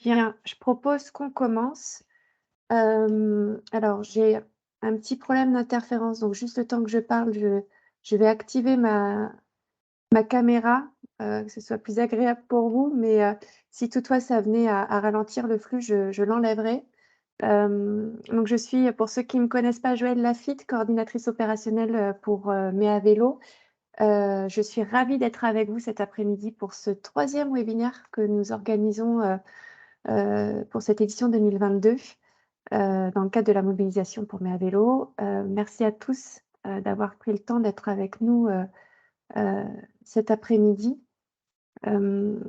Bien, je propose qu'on commence. Alors j'ai un petit problème d'interférence, donc juste le temps que je parle, je vais activer ma caméra, que ce soit plus agréable pour vous, mais si toutefois ça venait à ralentir le flux, je l'enlèverai. Donc je suis, pour ceux qui ne me connaissent pas, Joëlle Lafitte, coordinatrice opérationnelle, pour, Mea Vélo. Je suis ravie d'être avec vous cet après-midi pour ce troisième webinaire que nous organisons, pour cette édition 2022, dans le cadre de la mobilisation pour Mes à vélo. Merci à tous, d'avoir pris le temps d'être avec nous, heu, cet après-midi. On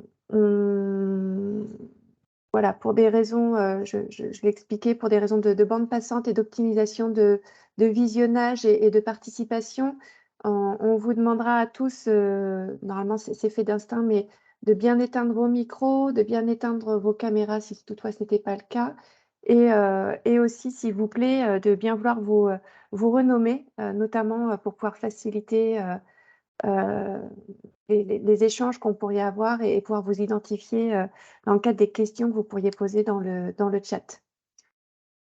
Voilà, pour des raisons, je l'ai expliqué, pour des raisons de bande passante et d'optimisation de visionnage et de participation, on vous demandera à tous, normalement c'est fait d'instinct, mais de bien éteindre vos micros, de bien éteindre vos caméras si toutefois ce n'était pas le cas et aussi s'il vous plaît, de bien vouloir vous renommer, notamment, pour pouvoir faciliter, heu, les échanges qu'on pourrait avoir et pouvoir vous identifier, dans le cadre des questions que vous pourriez poser dans le chat.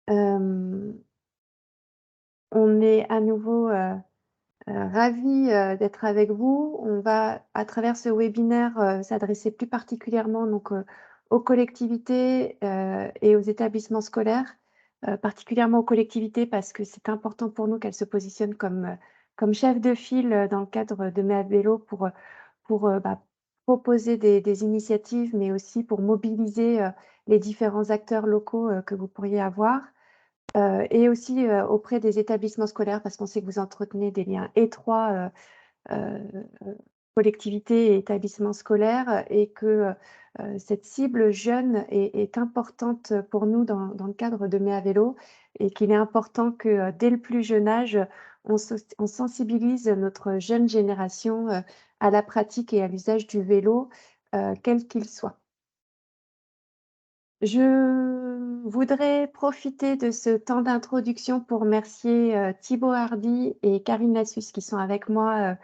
Hem, on est à nouveau, ravis, d'être avec vous. On va, à travers ce webinaire, s'adresser plus particulièrement donc, aux collectivités, et aux établissements scolaires, particulièrement aux collectivités parce que c'est important pour nous qu'elles se positionnent comme chef de file, dans le cadre de Mes à vélo pour, proposer des initiatives, mais aussi pour mobiliser, les différents acteurs locaux, que vous pourriez avoir, et aussi, auprès des établissements scolaires parce qu'on sait que vous entretenez des liens étroits, heu, collectivités et établissements scolaires et que, cette cible jeune est importante pour nous dans le cadre de Mes à vélo et qu'il est important que, dès le plus jeune âge, on sensibilise notre jeune génération, à la pratique et à l'usage du vélo, quel qu'il soit. Je voudrais profiter de ce temps d'introduction pour remercier, Thibaut Hardy et Karine Lassus qui sont avec moi,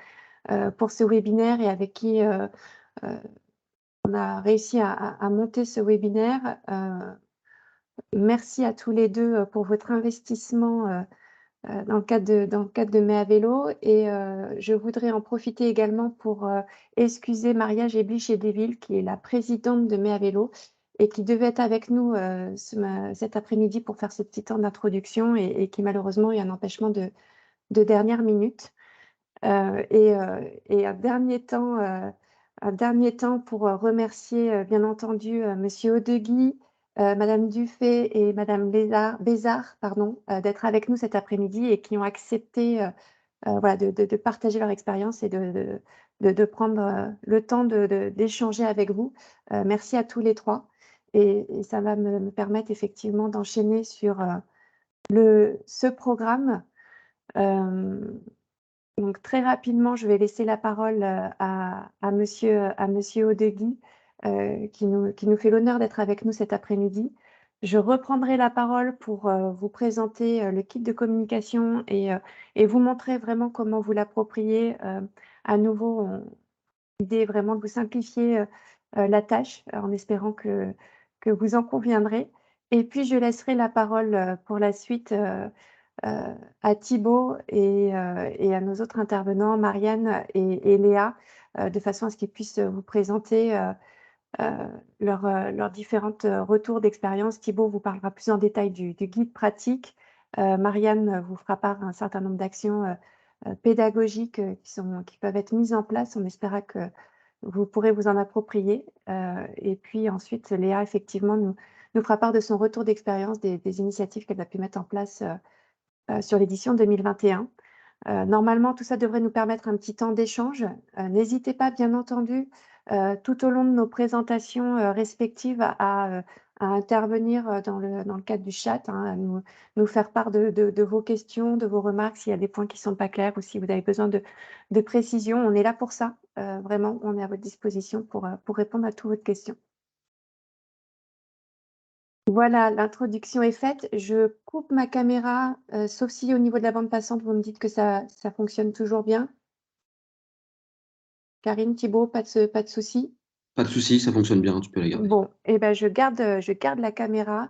pour ce webinaire et avec qui, heu, on a réussi à monter ce webinaire. Merci à tous les 2 pour votre investissement, dans le cadre de Mes à vélo et je voudrais en profiter également pour, excuser Maria Gebli-Chedeville qui est la présidente de Mes à vélo et qui devait être avec nous, cet après-midi pour faire ce petit temps d'introduction et qui malheureusement a eu un empêchement de dernière minute. Et un dernier temps pour, remercier, bien entendu, monsieur Odeguy, madame Dufay et madame Bézard, pardon, d'être avec nous cet après-midi et qui ont accepté, voilà, de partager leur expérience et de prendre, le temps d'échanger avec vous. Merci à tous les 3 et ça va me permettre effectivement d'enchaîner sur, ce programme. Hem Donc très rapidement, je vais laisser la parole, à monsieur Odeguy, qui nous fait l'honneur d'être avec nous cet après-midi. Je reprendrai la parole pour, vous présenter, le kit de communication et vous montrer vraiment comment vous l'approprier. À nouveau, l'idée est vraiment de vous simplifier, la tâche, en espérant que vous en conviendrez et puis je laisserai la parole, pour la suite, à Thibaut et à nos autres intervenants, Marianne et Léa, de façon à ce qu'ils puissent, vous présenter, heu, leurs différentes, retours d'expérience. Thibaut vous parlera plus en détail du guide pratique. Marianne vous fera part d'un certain nombre d'actions, pédagogiques, qui peuvent être mises en place. On espéra que vous pourrez vous en approprier, et puis ensuite Léa effectivement nous fera part de son retour d'expérience des initiatives qu'elle a pu mettre en place, sur l'édition 2021. Normalement, tout ça devrait nous permettre un petit temps d'échange. N'hésitez pas, bien entendu, tout au long de nos présentations, respectives à intervenir, dans le cadre du chat, hein, à nous faire part de vos questions, de vos remarques, s'il y a des points qui ne sont pas clairs ou si vous avez besoin de précision. On est là pour ça, vraiment, on est à votre disposition pour répondre à toutes vos questions. Voilà, l'introduction est faite. Je coupe ma caméra, sauf si au niveau de la bande passante, vous me dites que ça fonctionne toujours bien. Karine, Thibaut, pas de souci? Pas de souci, ça fonctionne bien, tu peux la garder. Bon, et ben, je garde la caméra,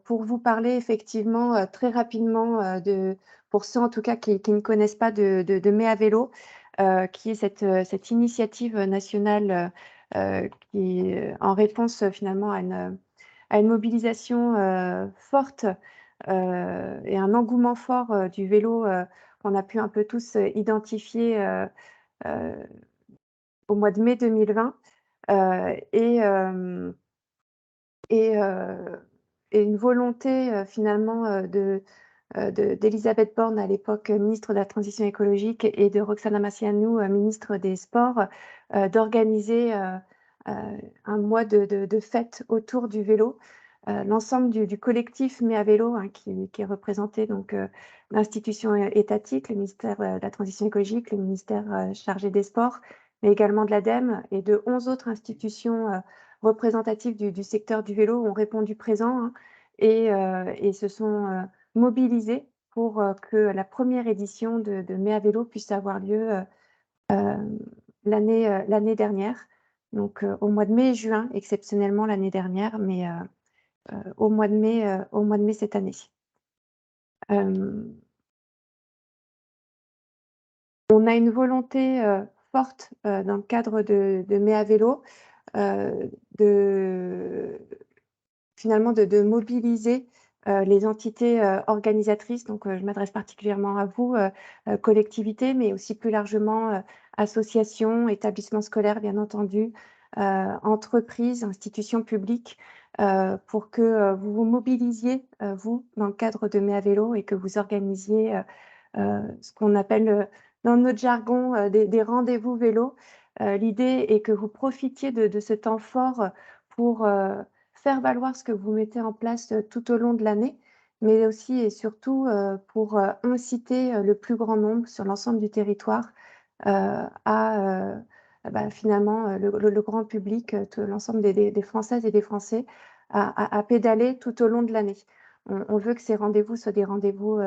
pour vous parler effectivement, très rapidement, de pour ceux en tout cas qui ne connaissent pas de Mai à vélo, qui est cette initiative nationale, qui est en réponse, finalement à une mobilisation, forte, et un engouement fort, du vélo, qu'on a pu un peu tous, identifier, heu, au mois de mai 2020, et et heu et une volonté, finalement, d'Elisabeth Borne, à l'époque, ministre de la Transition écologique, et de Roxana Masianou, ministre des Sports, d'organiser, heu, un mois de fête autour du vélo. L'ensemble du collectif Mai à vélo, hein, qui est représenté donc, l'institution étatique, le ministère, de la Transition écologique, le ministère, chargé des Sports, mais également de l'ADEME et de 11 autres institutions, représentatives du secteur du vélo ont répondu présent, hein, et se sont, mobilisés pour, que la première édition de Mai à vélo puisse avoir lieu, hem, l'année dernière. Donc, au mois de mai et juin, exceptionnellement l'année dernière, mais au mois de mai cette année. Hem, on a une volonté, forte, dans le cadre de Mai à vélo, de finalement de mobiliser, les entités, organisatrices. Donc, je m'adresse particulièrement à vous, collectivités, mais aussi plus largement, associations, établissements scolaires bien entendu, entreprises, institutions publiques, pour que, vous vous mobilisiez, vous, dans le cadre de Mai à vélo, et que vous organisiez, ce qu'on appelle, dans notre jargon, des rendez-vous vélo. L'idée est que vous profitiez de ce temps fort, pour, faire valoir ce que vous mettez en place, tout au long de l'année, mais aussi et surtout, pour, inciter, le plus grand nombre sur l'ensemble du territoire, à, bah, finalement, le grand public, tout l'ensemble des Françaises et des Français à pédaler tout au long de l'année. On veut que ces rendez-vous soient des rendez-vous,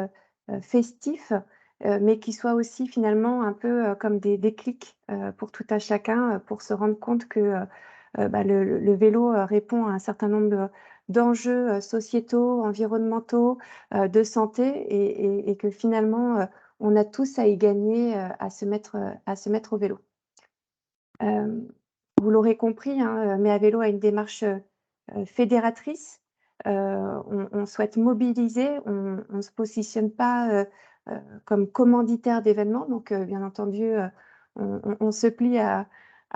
festifs, mais qui soient aussi finalement un peu, comme des déclics, pour tout à chacun, pour se rendre compte que, bah, le vélo, répond à un certain nombre d'enjeux, sociétaux, environnementaux, de santé, et que finalement, on a tous à y gagner, à se mettre au vélo. Hem, vous l'aurez compris, hein, Mais à vélo a une démarche, fédératrice. On souhaite mobiliser, on ne se positionne pas, comme commanditaire d'événements, donc bien entendu, on se plie à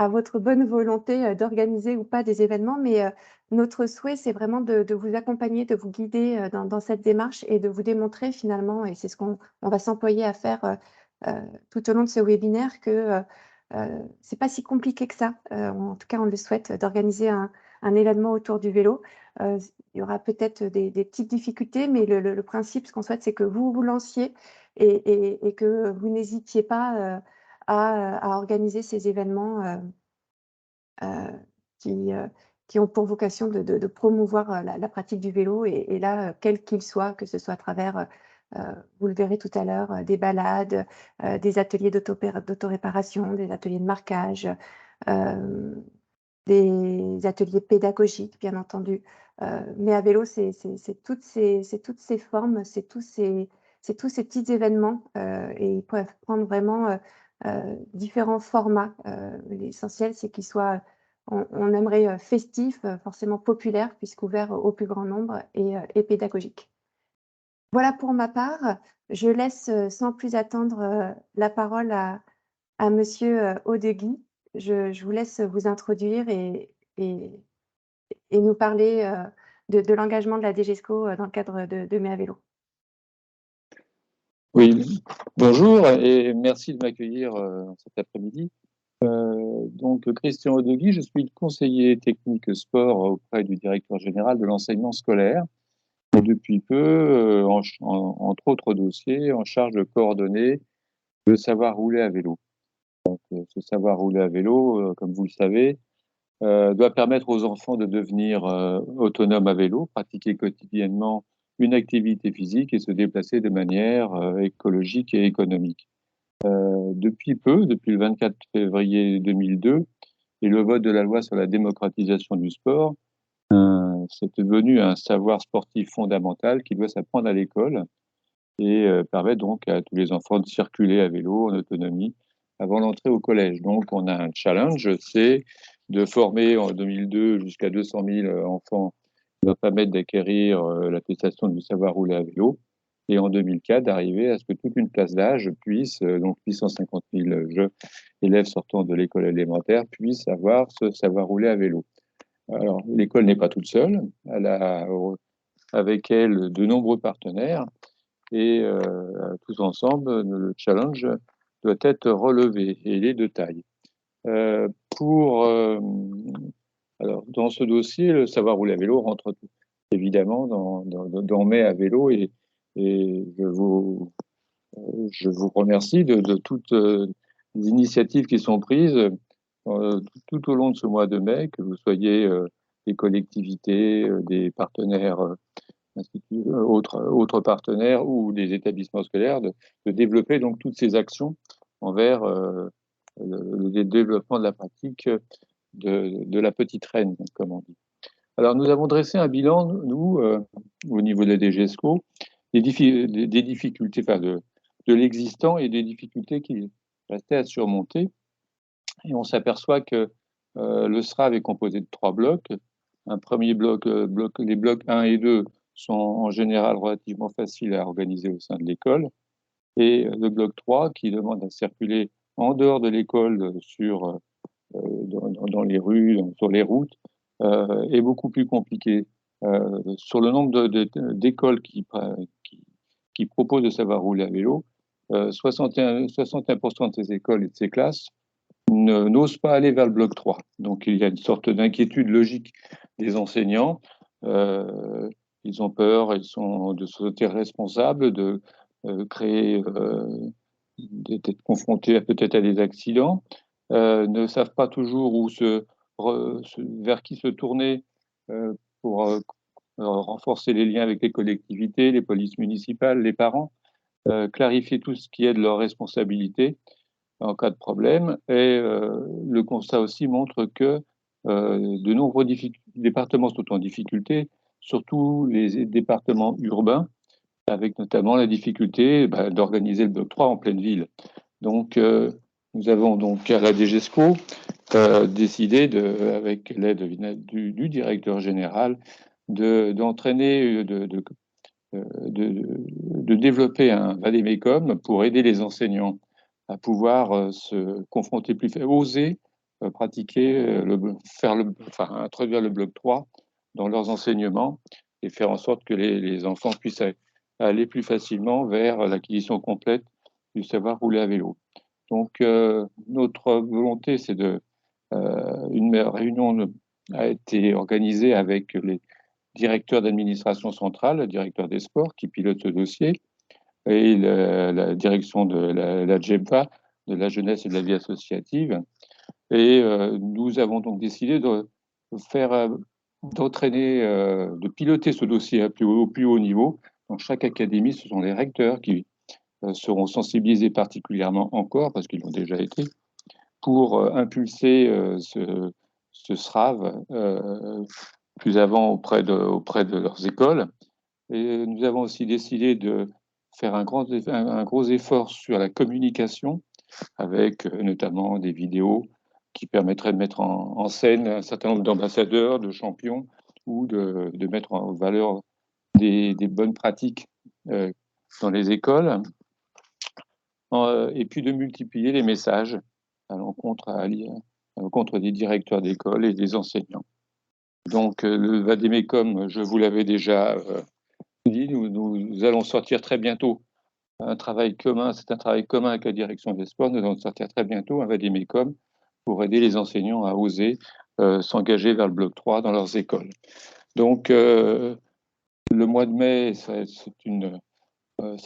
votre bonne volonté, d'organiser ou pas des événements, mais notre souhait, c'est vraiment de vous accompagner, de vous guider, dans cette démarche, et de vous démontrer finalement, et c'est ce qu'on va s'employer à faire, tout au long de ce webinaire, que, c'est pas si compliqué que ça, en tout cas on le souhaite, d'organiser un événement autour du vélo. Il y aura peut-être des petites difficultés, mais le principe, ce qu'on souhaite, c'est que vous vous lanciez, et que vous n'hésitiez pas, à organiser ces événements, heu, qui, heu, qui ont pour vocation de promouvoir, la pratique du vélo, et là, quel qu'il soit, que ce soit à travers, vous le verrez tout à l'heure, des balades, des ateliers d'autoréparation, des ateliers de marquage, hem, des ateliers pédagogiques, bien entendu. Mais à vélo, c'est toutes ces formes, c'est tous ces petits événements, et ils peuvent prendre vraiment, différents formats. L'essentiel, c'est qu'ils soient, on aimerait, festifs, forcément populaires, puisqu'ouverts au plus grand nombre, et pédagogiques. Voilà pour ma part. Je laisse, sans plus attendre, la parole à monsieur, Audeguy. Je vous laisse vous introduire, et nous parler, de l'engagement de la DGESCO, dans le cadre de Mai à vélo. Oui, bonjour et merci de m'accueillir cet après-midi. Donc, Christian Audeguy, je suis le conseiller technique sport auprès du directeur général de l'enseignement scolaire. Et depuis peu, entre autres dossiers, en charge de coordonner le savoir rouler à vélo. Donc, ce savoir rouler à vélo, comme vous le savez, doit permettre aux enfants de devenir autonomes à vélo, pratiquer quotidiennement une activité physique et se déplacer de manière écologique et économique. Depuis peu, depuis le 24 février 2002, et le vote de la loi sur la démocratisation du sport, c'est devenu un savoir sportif fondamental qui doit s'apprendre à l'école et permet donc à tous les enfants de circuler à vélo en autonomie avant l'entrée au collège. Donc, on a un challenge, c'est de former en 2002 jusqu'à 200 000 enfants qui va permettre d'acquérir l'attestation du savoir rouler à vélo. Et en 2004, d'arriver à ce que toute une classe d'âge puisse, donc 850 000 élèves sortant de l'école élémentaire, puissent avoir ce savoir rouler à vélo. Alors, l'école n'est pas toute seule, elle a avec elle de nombreux partenaires et tous ensemble, le challenge doit être relevé et il est de taille. Pour alors dans ce dossier, le savoir rouler à vélo rentre évidemment dans mai à vélo et je vous remercie de toutes les initiatives qui sont prises tout au long de ce mois de mai, que vous soyez des collectivités, des partenaires autres partenaires ou des établissements scolaires, de développer donc toutes ces actions envers le développement de la pratique de la petite reine, comme on dit. Alors, nous avons dressé un bilan, nous, au niveau de la DGESCO, des difficultés, enfin de l'existant et des difficultés qui restaient à surmonter. Et on s'aperçoit que le SRAV est composé de 3 blocs. Un premier bloc, les blocs 1 et 2 sont en général relativement faciles à organiser au sein de l'école. Et le bloc 3, qui demande à circuler en dehors de l'école dans les rues, sur les routes, est beaucoup plus compliqué. Sur le nombre d'écoles qui proposent de savoir rouler à vélo, 61% de ces écoles et de ces classes n'osent pas aller vers le bloc 3. Donc il y a une sorte d'inquiétude logique des enseignants. Ils ont peur, ils sont de se sentir responsables, de créer, d'être confrontés peut-être à des accidents, ne savent pas toujours vers qui se tourner pour renforcer les liens avec les collectivités, les polices municipales, les parents, clarifier tout ce qui est de leur responsabilité en cas de problème. Et le constat aussi montre que de nombreux départements sont en difficulté, surtout les départements urbains, avec notamment la difficulté d'organiser le bloc 3 en pleine ville. Donc, nous avons donc à la DGESCO décidé, avec l'aide du directeur général, d'entraîner, de développer un vadémécum pour aider les enseignants à pouvoir se confronter oser pratiquer, introduire le bloc 3 dans leurs enseignements et faire en sorte que les enfants puissent aller plus facilement vers l'acquisition complète du savoir rouler à vélo. Donc, notre volonté, c'est une réunion a été organisée avec les directeurs d'administration centrale, le directeur des sports qui pilote ce dossier, et la direction de la GEMPA, de la jeunesse et de la vie associative. Et nous avons donc décidé d'entraîner, de piloter ce dossier au plus haut niveau. Dans chaque académie, ce sont les recteurs qui seront sensibilisés particulièrement encore, parce qu'ils l'ont déjà été, pour impulser ce SRAV plus avant auprès de leurs écoles. Et nous avons aussi décidé de faire un gros effort sur la communication, avec notamment des vidéos qui permettraient de mettre en scène un certain nombre d'ambassadeurs, de champions, ou de mettre en valeur des bonnes pratiques dans les écoles, et puis de multiplier les messages à l'encontre des directeurs d'école et des enseignants. Donc le vadémécum, je vous l'avais déjà dit, nous allons sortir très bientôt un travail commun, c'est un travail commun avec la direction des sports, nous allons sortir très bientôt un vadémécum pour aider les enseignants à oser s'engager vers le bloc 3 dans leurs écoles. Donc le mois de mai, ça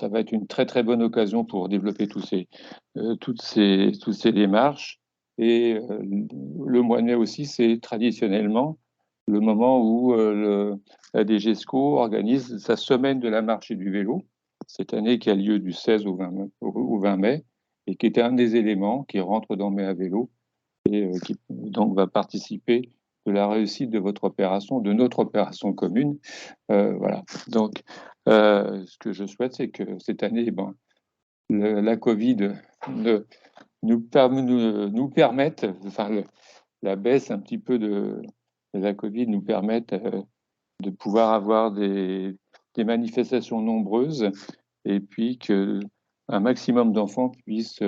va être une très très bonne occasion pour développer toutes ces démarches. Et le mois de mai aussi, c'est traditionnellement le moment où la DGESCO organise sa semaine de la marche et du vélo, cette année qui a lieu du 16 au 20 mai, et qui est un des éléments qui rentre dans Mai à vélo et qui donc va participer de la réussite de votre opération, de notre opération commune. Voilà. Donc, ce que je souhaite, c'est que cette année, la Covid nous permette, enfin, la baisse un petit peu de la Covid nous permette de pouvoir avoir des manifestations nombreuses et puis qu'un maximum d'enfants puissent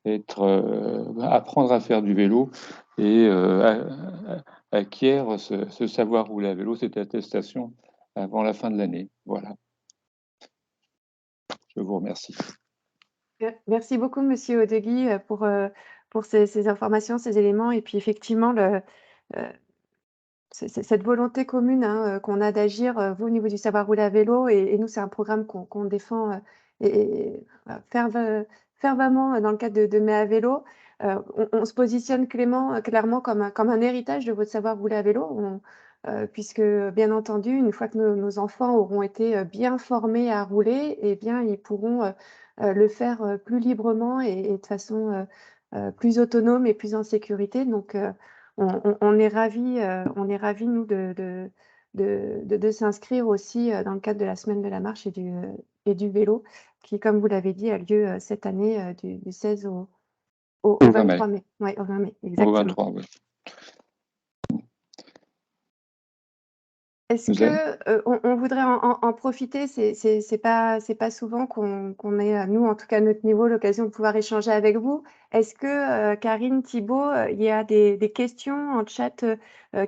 apprendre à faire du vélo et acquièrent ce savoir rouler à vélo, cette attestation avant la fin de l'année. Voilà. Je vous remercie. Merci beaucoup, Monsieur Odeguy, pour ces informations, ces éléments et puis effectivement cette volonté commune, hein, qu'on a d'agir, vous au niveau du savoir rouler à vélo et nous c'est un programme qu'on défend, voilà, fervemment dans le cadre de Mai à vélo. On se positionne clairement comme un héritage de votre savoir rouler à vélo. Puisque bien entendu, une fois que nos enfants auront été, bien formés à rouler et bien ils pourront, le faire, plus librement et de façon, plus autonome et plus en sécurité. Donc on est ravis nous de s'inscrire aussi, dans le cadre de la semaine de la marche et du vélo qui, comme vous l'avez dit, a lieu, cette année, du 16 au 23 mai. Ouais, au 20 mai, Au exactement. 23, oui. Est-ce que, on voudrait en profiter, c'est pas souvent qu'on ait, nous, en tout cas à notre niveau, l'occasion de pouvoir échanger avec vous. Est-ce que, Karine, Thibaut, il y a des questions en chat,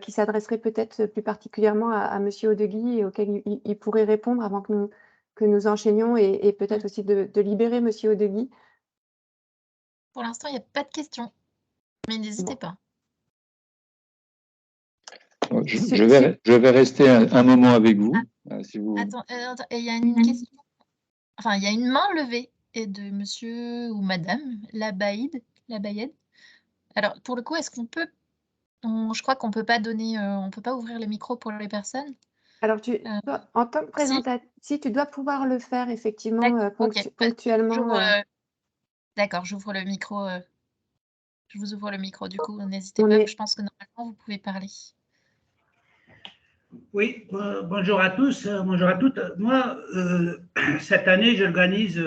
qui s'adresseraient peut-être plus particulièrement à monsieur Odeguy et auxquelles il pourrait répondre avant que nous enchaînions et peut-être aussi de libérer monsieur Odeguy? Pour l'instant, il n'y a pas de questions, mais n'hésitez pas. Je vais rester un moment avec vous. Si vous... Attends, il y a une question. Enfin, il y a une main levée de monsieur ou madame Labaïd. Alors, pour le coup, est-ce qu'on peut... je crois qu'on peut pas donner... on peut pas ouvrir le micro pour les personnes. Alors, toi, en tant que présentatrice, si tu dois pouvoir le faire effectivement ponctuellement. D'accord, j'ouvre le micro. Je vous ouvre le micro, du coup, n'hésitez pas. Je pense que normalement, vous pouvez parler. Oui, bonjour à tous, bonjour à toutes. Moi, cette année, j'organise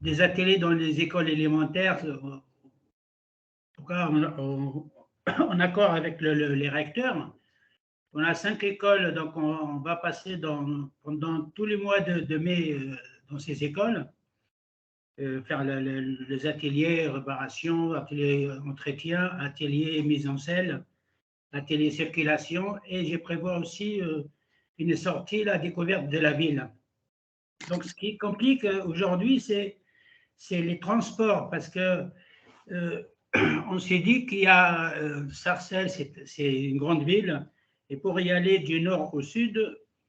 des ateliers dans les écoles élémentaires, en tout cas en accord avec les recteurs. On a 5 écoles, donc on va passer pendant tous les mois de mai dans ces écoles, faire les ateliers réparation, ateliers entretien, ateliers mise en selle, atelier circulation, et je prévois aussi une sortie, la découverte de la ville. Donc, ce qui complique aujourd'hui, c'est les transports, parce que on s'est dit qu'il y a Sarcelles, c'est une grande ville, et pour y aller du nord au sud,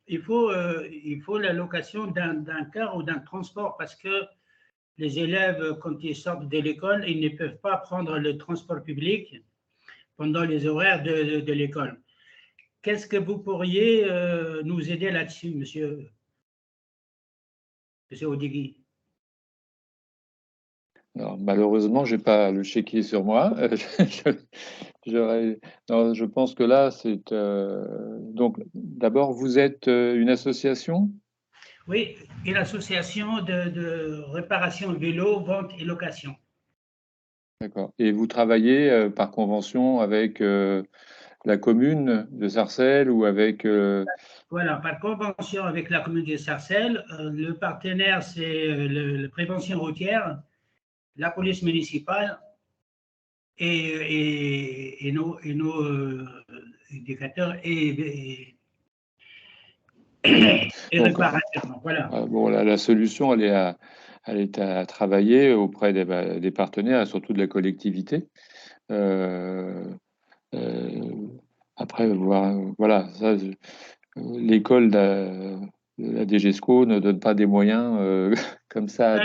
il faut la location d'un car ou d'un transport, parce que les élèves, quand ils sortent de l'école, ils ne peuvent pas prendre le transport public pendant les horaires de l'école. Qu'est-ce que vous pourriez nous aider là-dessus, monsieur Odeguy? Alors, malheureusement, je n'ai pas le chéquier sur moi. Je pense que là, c'est... donc, d'abord, vous êtes une association? Oui, une association de réparation vélo, vente et location. D'accord. Et vous travaillez par convention avec la commune de Sarcelles ou avec... Voilà, par convention avec la commune de Sarcelles. Le partenaire, c'est la prévention routière, la police municipale et nos éducateurs et réparateurs. Voilà. Bon, la solution, elle est à travailler auprès des partenaires et surtout de la collectivité. Après, voilà, ça, l'école de la DGESCO ne donne pas des moyens comme ça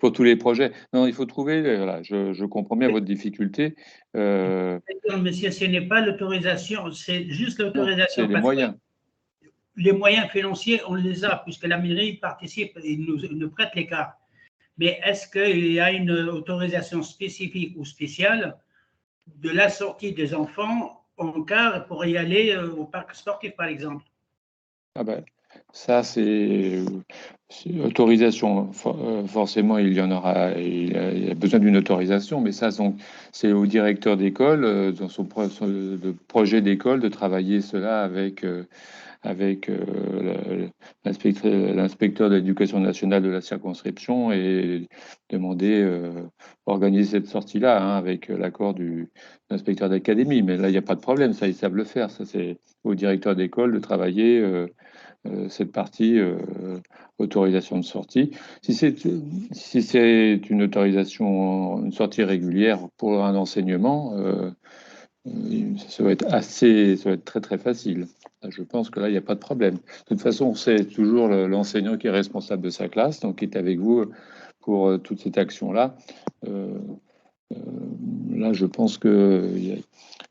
pour tous les projets. Non, il faut trouver, voilà, je comprends bien votre difficulté. Monsieur, ce n'est pas l'autorisation, c'est juste l'autorisation. C'est les moyens. Les moyens financiers, on les a, puisque la mairie participe et nous prête les cartes. Mais est-ce qu'il y a une autorisation spécifique ou spéciale? de la sortie des enfants en car pour y aller au parc sportif, par exemple. Ah ben, ça, c'est autorisation. Forcément, il y en aura, il y a besoin d'une autorisation, mais ça, c'est au directeur d'école, dans son le projet d'école, de travailler cela avec, l'inspecteur de l'éducation nationale de la circonscription et demander, organiser cette sortie-là, hein, avec l'accord du l'inspecteur d'académie. Mais là, il n'y a pas de problème, ça, ils savent le faire. Ça, c'est au directeur d'école de travailler cette partie autorisation de sortie. Si c'est une autorisation, une sortie régulière pour un enseignement, ça va être très très facile. Je pense que là, il n'y a pas de problème. De toute façon, c'est toujours l'enseignant qui est responsable de sa classe, donc qui est avec vous pour toute cette action-là. Là, je pense que,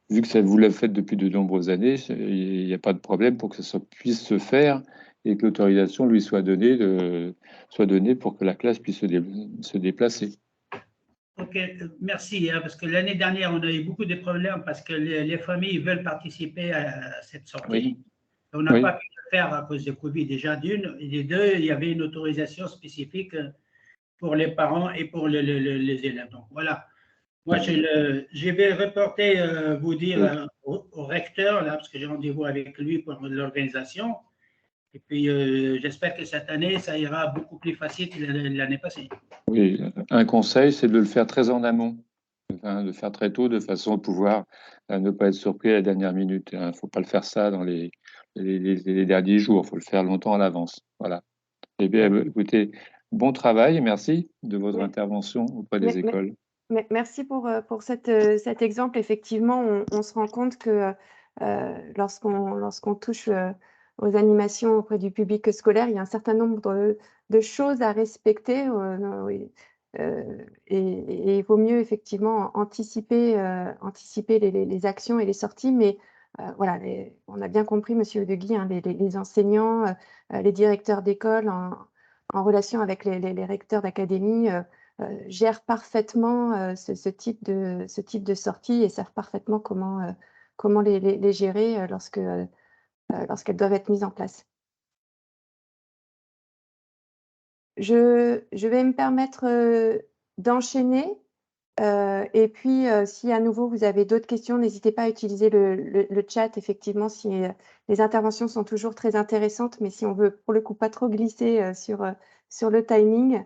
vu que vous l'avez fait depuis de nombreuses années, il n'y a pas de problème pour que ça puisse se faire et que l'autorisation lui soit donnée pour que la classe puisse se déplacer. Ok, merci, hein, parce que l'année dernière, on a eu beaucoup de problèmes parce que les familles veulent participer à cette sortie. Oui. On n'a Oui. pas pu le faire à cause de Covid déjà d'une. Et des deux, il y avait une autorisation spécifique pour les parents et pour les élèves. Donc voilà. Moi, je vais reporter, vous dire au recteur, là, parce que j'ai rendez-vous avec lui pour l'organisation. Et puis, j'espère que cette année, ça ira beaucoup plus facile que l'année passée. Oui, un conseil, c'est de le faire très en amont, de le faire très tôt, de façon à pouvoir ne pas être surpris à la dernière minute. Il ne faut pas le faire ça dans les derniers jours, il faut le faire longtemps à l'avance. Voilà. Eh bien, écoutez, bon travail et merci de votre intervention auprès des écoles. Merci pour cet exemple. Effectivement, on se rend compte que lorsqu'on touche aux animations auprès du public scolaire, il y a un certain nombre de choses à respecter. Et il vaut mieux effectivement anticiper les actions et les sorties. Mais voilà, on a bien compris, Monsieur Deguy, hein, les enseignants, les directeurs d'école en relation avec les recteurs d'académie gèrent parfaitement ce type de sortie et savent parfaitement comment les gérer lorsqu'elles doivent être mises en place. Je vais me permettre d'enchaîner. Et puis, si à nouveau vous avez d'autres questions, n'hésitez pas à utiliser le chat. Effectivement, si les interventions sont toujours très intéressantes, mais si on veut pour le coup pas trop glisser sur le timing,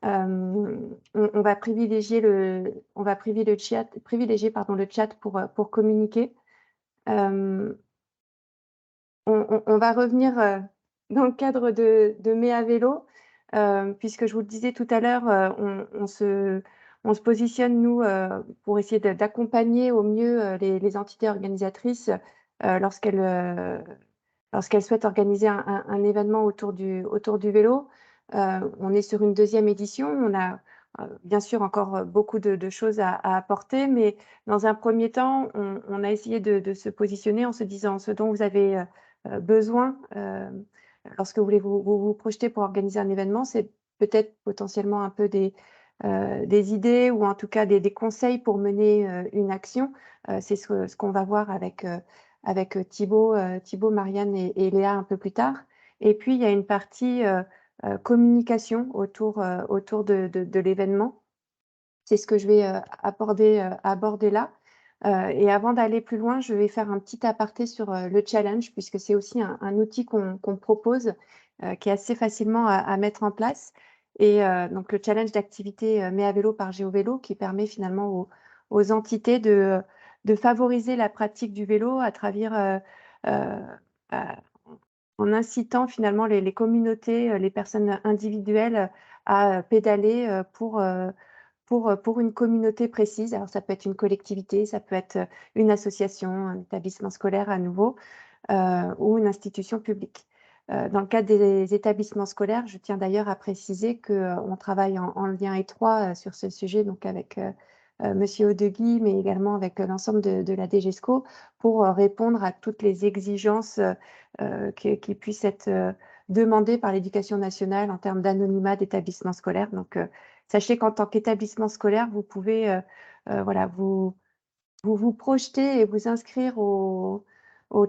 on va privilégier le chat pour communiquer. On va revenir dans le cadre de Mai à vélo, puisque je vous le disais tout à l'heure, on se positionne, nous, pour essayer d'accompagner au mieux les entités organisatrices lorsqu'elles souhaitent organiser un événement autour du vélo. On est sur une 2e édition. On a bien sûr encore beaucoup de choses à apporter, mais dans un premier temps, on a essayé de se positionner en se disant ce dont vous avez besoin lorsque vous voulez vous projeter pour organiser un événement, c'est peut-être potentiellement un peu des idées ou en tout cas des conseils pour mener une action. C'est ce qu'on va voir avec Thibaut, Marianne et Léa un peu plus tard. Et puis, il y a une partie communication autour de l'événement. C'est ce que je vais aborder là. Et avant d'aller plus loin, je vais faire un petit aparté sur le challenge, puisque c'est aussi un outil qu'on propose, qui est assez facilement à mettre en place. Et donc le challenge d'activité Mai à vélo par GeoVélo, qui permet finalement aux entités de favoriser la pratique du vélo à travers en incitant finalement les communautés, les personnes individuelles à pédaler pour une communauté précise. Alors ça peut être une collectivité, ça peut être une association, un établissement scolaire à nouveau, ou une institution publique. Dans le cadre des établissements scolaires, je tiens d'ailleurs à préciser qu'on travaille en lien étroit sur ce sujet, donc avec Monsieur Odeguy, mais également avec l'ensemble de la DGESCO, pour répondre à toutes les exigences qui puissent être demandées par l'Éducation nationale en termes d'anonymat d'établissement scolaire. Donc, sachez qu'en tant qu'établissement scolaire, vous pouvez voilà, vous vous vous projetez et vous inscrire au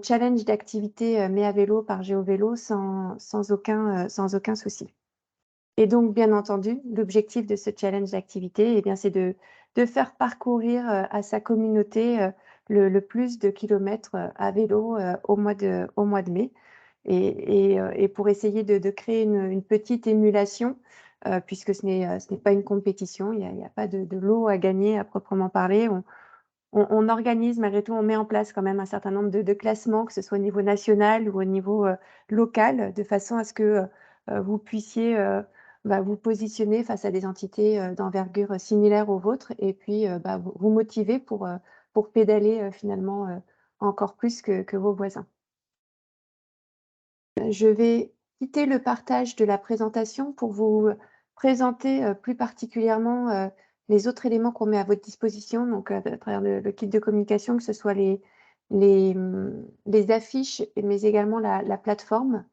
challenge d'activité Mai à vélo par GeoVélo sans aucun souci. Et donc, bien entendu, l'objectif de ce challenge d'activité, eh bien, c'est de faire parcourir à sa communauté le plus de kilomètres à vélo au mois de mai. Et pour essayer de créer une petite émulation, puisque ce n'est pas une compétition, il y a pas de lot à gagner à proprement parler. On organise malgré tout, on met en place quand même un certain nombre de classements, que ce soit au niveau national ou au niveau local, de façon à ce que vous puissiez vous positionner face à des entités d'envergure similaire aux vôtres et puis vous motiver pour pédaler finalement encore plus que vos voisins. Je vais quitter le partage de la présentation pour vous présenter plus particulièrement les autres éléments qu'on met à votre disposition, donc à travers le kit de communication, que ce soit les affiches, mais également la plateforme.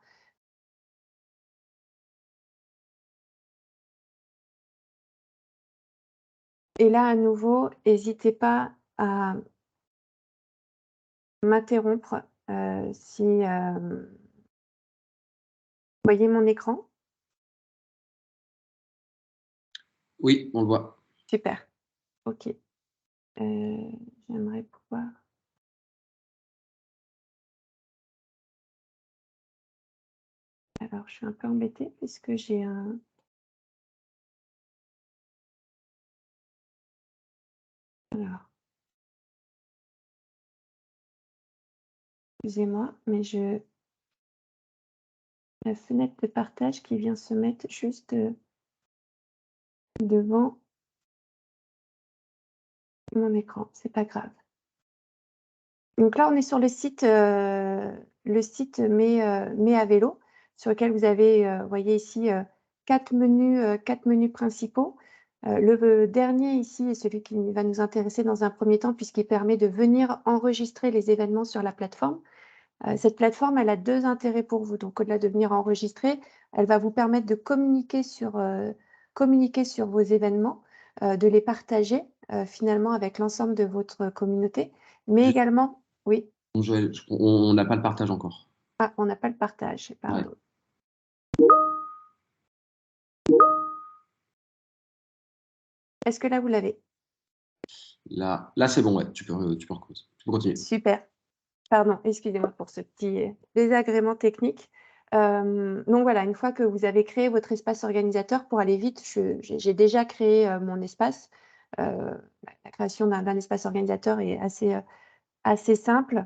Et là, à nouveau, n'hésitez pas à m'interrompre si vous voyez mon écran. Oui, on le voit. Super, OK. J'aimerais pouvoir... Alors, je suis un peu embêtée puisque j'ai un... Alors, excusez-moi, mais la fenêtre de partage qui vient se mettre juste devant mon écran, c'est pas grave. Donc là, on est sur le site Mai à vélo, sur lequel vous avez, voyez ici, 4 menus principaux. Le dernier ici est celui qui va nous intéresser dans un premier temps puisqu'il permet de venir enregistrer les événements sur la plateforme. Cette plateforme, elle a 2 intérêts pour vous. Donc au-delà de venir enregistrer, elle va vous permettre de communiquer sur vos événements, de les partager, finalement avec l'ensemble de votre communauté, mais également... Oui? Joël, on n'a pas le partage encore. Ah, on n'a pas le partage, pardon. Est-ce que là, vous l'avez? Là, c'est bon, ouais, tu peux continuer. Super. Pardon, excusez-moi pour ce petit désagrément technique. Donc voilà, une fois que vous avez créé votre espace organisateur, pour aller vite, j'ai déjà créé mon espace. La création d'un espace organisateur est assez simple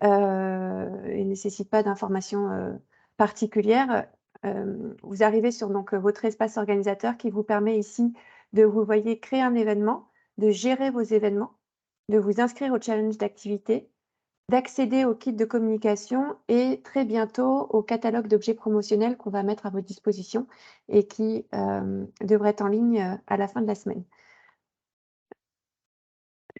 et ne nécessite pas d'informations particulières. Vous arrivez sur donc votre espace organisateur qui vous permet ici de, vous voyez, créer un événement, de gérer vos événements, de vous inscrire au challenge d'activité, d'accéder au kit de communication et très bientôt au catalogue d'objets promotionnels qu'on va mettre à votre disposition et qui devrait être en ligne à la fin de la semaine.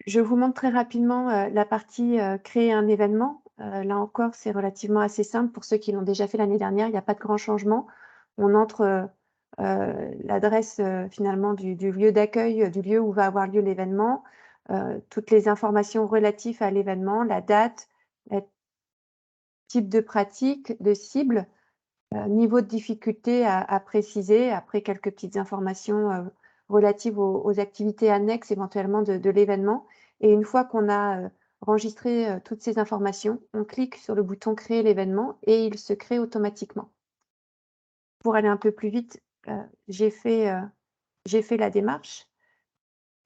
Je vous montre très rapidement la partie créer un événement. Là encore, c'est relativement assez simple. Pour ceux qui l'ont déjà fait l'année dernière, il n'y a pas de grand changement. On entre l'adresse finalement du lieu d'accueil, du lieu où va avoir lieu l'événement, toutes les informations relatives à l'événement, la date, le type de pratique, de cible, niveau de difficulté à préciser, après quelques petites informations relatives aux activités annexes éventuellement de l'événement. Et une fois qu'on a enregistré toutes ces informations, on clique sur le bouton créer l'événement et il se crée automatiquement. Pour aller un peu plus vite, j'ai fait la démarche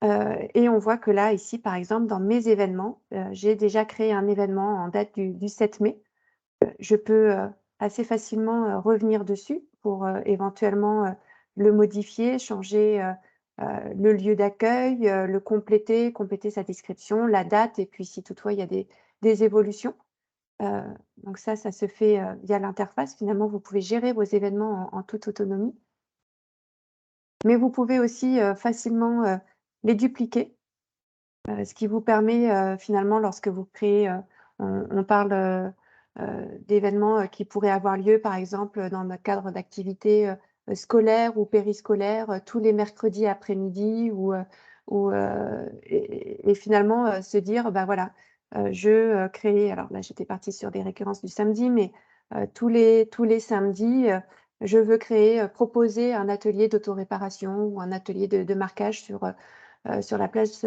et on voit que là, ici, par exemple, dans mes événements, j'ai déjà créé un événement en date du 7 mai. Je peux assez facilement revenir dessus pour éventuellement le modifier, changer le lieu d'accueil, le compléter sa description, la date et puis si toutefois il y a des évolutions. Donc ça se fait via l'interface. Finalement, vous pouvez gérer vos événements en toute autonomie. Mais vous pouvez aussi facilement les dupliquer, ce qui vous permet finalement, lorsque vous créez, on parle d'événements qui pourraient avoir lieu, par exemple, dans le cadre d'activités scolaires ou périscolaires, tous les mercredis après-midi ou et finalement se dire, bah voilà, je crée, alors là j'étais partie sur des récurrences du samedi, mais tous les samedis, je veux créer, proposer un atelier d'autoréparation ou un atelier de marquage sur la place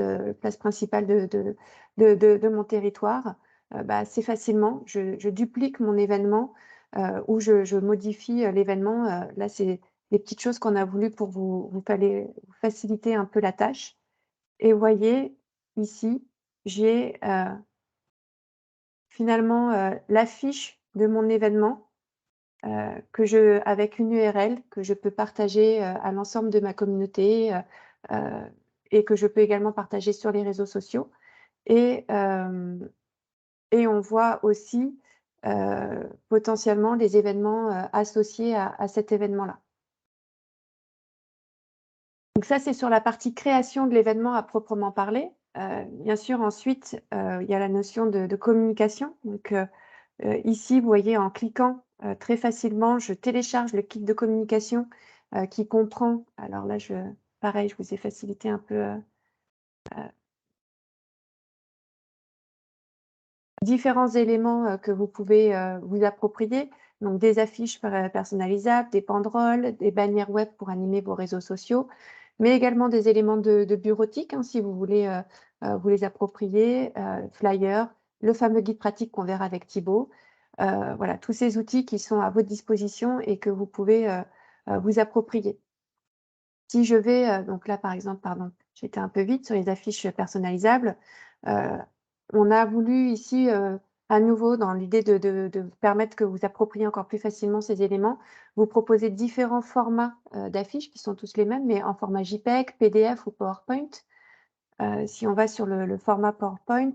principale de mon territoire. Bah, assez facilement, je duplique mon événement ou je modifie l'événement. Là, c'est des petites choses qu'on a voulu pour vous faciliter un peu la tâche. Et vous voyez, ici, j'ai finalement l'affiche de mon événement avec une URL que je peux partager à l'ensemble de ma communauté et que je peux également partager sur les réseaux sociaux. Et on voit aussi potentiellement les événements associés à cet événement-là. Donc ça, c'est sur la partie création de l'événement à proprement parler. Bien sûr, ensuite, il y a la notion de communication. Donc ici, vous voyez, en cliquant très facilement, je télécharge le kit de communication qui comprend, alors là, pareil, je vous ai facilité un peu différents éléments que vous pouvez vous approprier. Donc des affiches personnalisables, des banderoles, des bannières web pour animer vos réseaux sociaux, mais également des éléments de bureautique hein, si vous voulez vous les approprier, flyers, le fameux guide pratique qu'on verra avec Thibaut. Voilà, tous ces outils qui sont à votre disposition et que vous pouvez vous approprier. Si je vais, donc là par exemple, pardon, j'étais un peu vite sur les affiches personnalisables, on a voulu ici, à nouveau dans l'idée de vous permettre que vous appropriez encore plus facilement ces éléments, vous proposer différents formats, d'affiches qui sont tous les mêmes, mais en format JPEG, PDF ou PowerPoint. Si on va sur le format PowerPoint,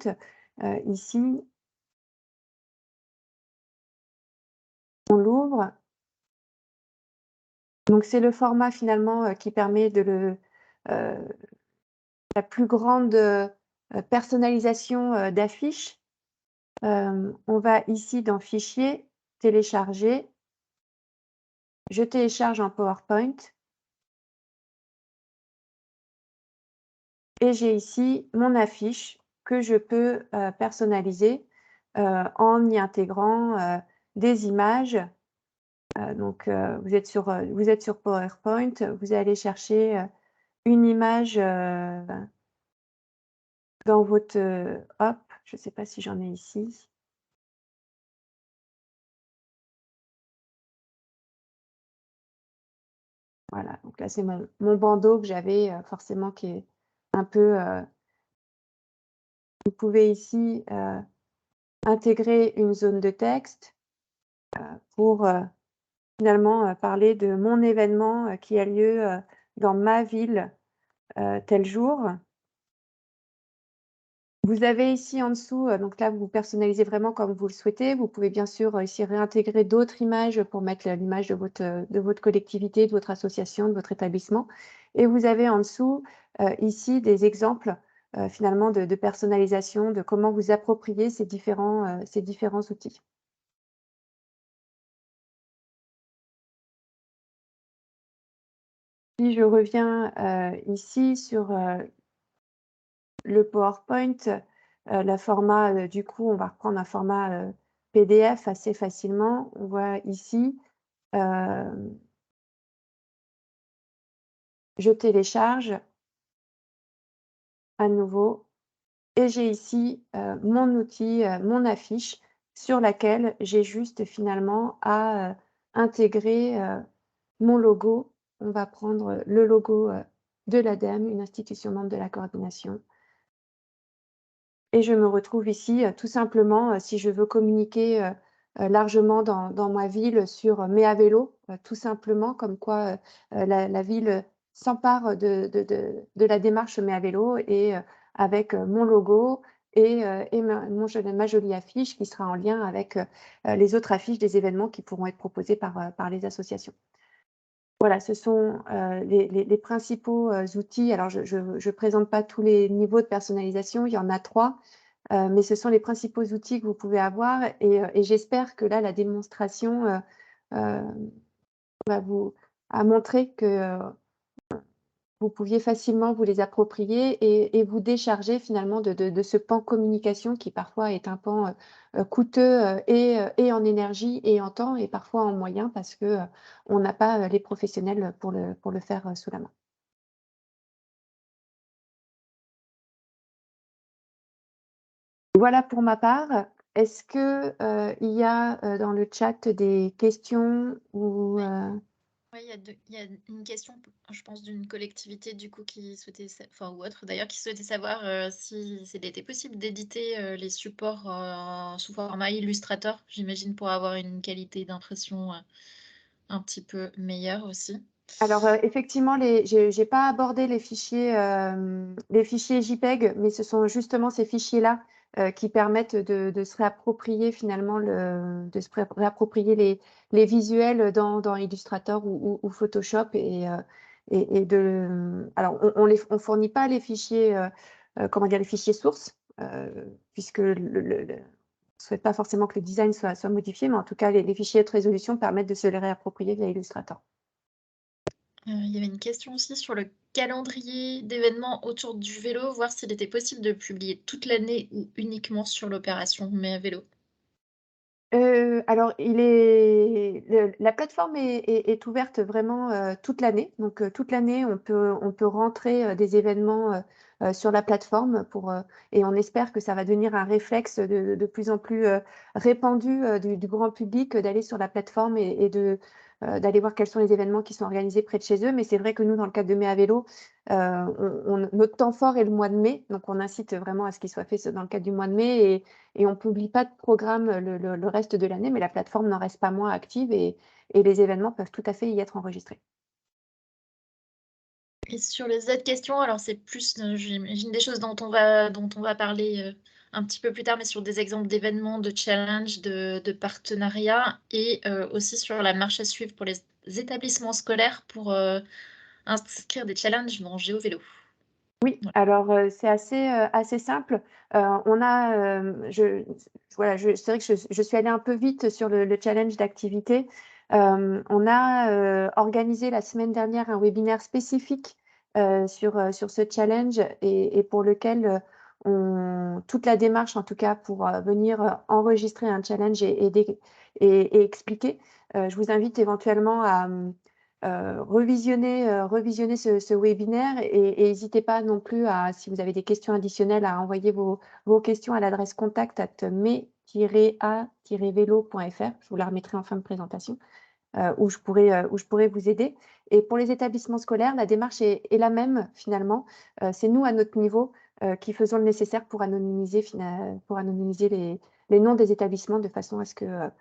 ici on l'ouvre. Donc c'est le format finalement, qui permet la plus grande, personnalisation, d'affiches. On va ici dans Fichier, Télécharger. Je télécharge en PowerPoint. Et j'ai ici mon affiche que je peux, personnaliser, en y intégrant, des images. Donc, vous êtes sur PowerPoint, vous allez chercher, une image, dans votre, hop, je ne sais pas si j'en ai ici. Voilà, donc là, c'est mon bandeau que j'avais, forcément qui est un peu, vous pouvez ici, intégrer une zone de texte, pour, finalement, parler de mon événement, qui a lieu, dans ma ville, tel jour. Vous avez ici en dessous, donc là, vous personnalisez vraiment comme vous le souhaitez. Vous pouvez bien sûr, ici réintégrer d'autres images pour mettre l'image de votre collectivité, de votre association, de votre établissement. Et vous avez en dessous, ici des exemples, finalement de personnalisation, de comment vous approprier ces différents outils. Si je reviens, ici sur, le PowerPoint, le format, du coup, on va reprendre un format, PDF assez facilement. On voit ici, je télécharge à nouveau et j'ai ici, mon outil, mon affiche sur laquelle j'ai juste finalement à, intégrer, mon logo. On va prendre le logo, de l'ADEME, une institution membre de la coordination. Et je me retrouve ici, tout simplement, si je veux communiquer, largement dans ma ville sur mes à vélo, tout simplement comme quoi, la ville s'empare de la démarche mes à vélo et avec, mon logo et ma jolie affiche qui sera en lien avec, les autres affiches des événements qui pourront être proposés par les associations. Voilà, ce sont, les principaux, outils. Alors je ne présente pas tous les niveaux de personnalisation, il y en a 3, mais ce sont les principaux outils que vous pouvez avoir et j'espère que là, la démonstration, va vous a montré que, vous pouviez facilement vous les approprier et vous décharger finalement de ce pan communication qui parfois est un pan coûteux et en énergie et en temps et parfois en moyens parce que on n'a pas les professionnels pour le faire sous la main. Voilà pour ma part. Est-ce que, il y a, dans le chat des questions ou, Oui, il y a une question, je pense, d'une collectivité du coup qui souhaitait, enfin ou autre d'ailleurs, qui souhaitait savoir si s'il était possible d'éditer les supports sous format Illustrator, j'imagine pour avoir une qualité d'impression un petit peu meilleure aussi. Alors, effectivement, j'ai pas abordé les fichiers JPEG, mais ce sont justement ces fichiers-là, qui permettent de se réapproprier finalement réapproprier les visuels dans Illustrator ou Photoshop et alors on fournit pas les fichiers, comment dire? Les fichiers sources, puisque on souhaite pas forcément que le design soit modifié, mais en tout cas les fichiers de résolution permettent de se les réapproprier via Illustrator. Il y avait une question aussi sur le calendrier d'événements autour du vélo, voir s'il était possible de publier toute l'année ou uniquement sur l'opération Mais à vélo. Alors la plateforme est ouverte vraiment, toute l'année. Donc, toute l'année, on peut rentrer, des événements, sur la plateforme et on espère que ça va devenir un réflexe de plus en plus, répandu, du grand public, d'aller sur la plateforme et d'aller voir quels sont les événements qui sont organisés près de chez eux. Mais c'est vrai que nous, dans le cadre de Mai à vélo, notre temps fort est le mois de mai, donc on incite vraiment à ce qu'il soit fait dans le cadre du mois de mai et on ne publie pas de programme le reste de l'année, mais la plateforme n'en reste pas moins active et les événements peuvent tout à fait y être enregistrés. Et sur les autres questions, alors c'est plus, j'imagine, des choses dont on va parler un petit peu plus tard, mais sur des exemples d'événements, de challenges, de partenariats et aussi sur la marche à suivre pour les établissements scolaires pour inscrire des challenges dans GeoVélo. Oui, Ouais. alors, c'est assez simple. On a, voilà, c'est vrai que je suis allée un peu vite sur le challenge d'activité. On a, organisé la semaine dernière un webinaire spécifique, sur ce challenge et pour lequel, toute la démarche en tout cas pour, venir, enregistrer un challenge et expliquer. Je vous invite éventuellement à, revisionner ce webinaire et n'hésitez pas non plus à, si vous avez des questions additionnelles, à envoyer vos questions à l'adresse contact@me-a-vélo.fr. Je vous la remettrai en fin de présentation, où je pourrais vous aider. Et pour les établissements scolaires, la démarche est la même finalement. C'est nous, à notre niveau, qui faisons le nécessaire pour anonymiser les noms des établissements de façon à ce que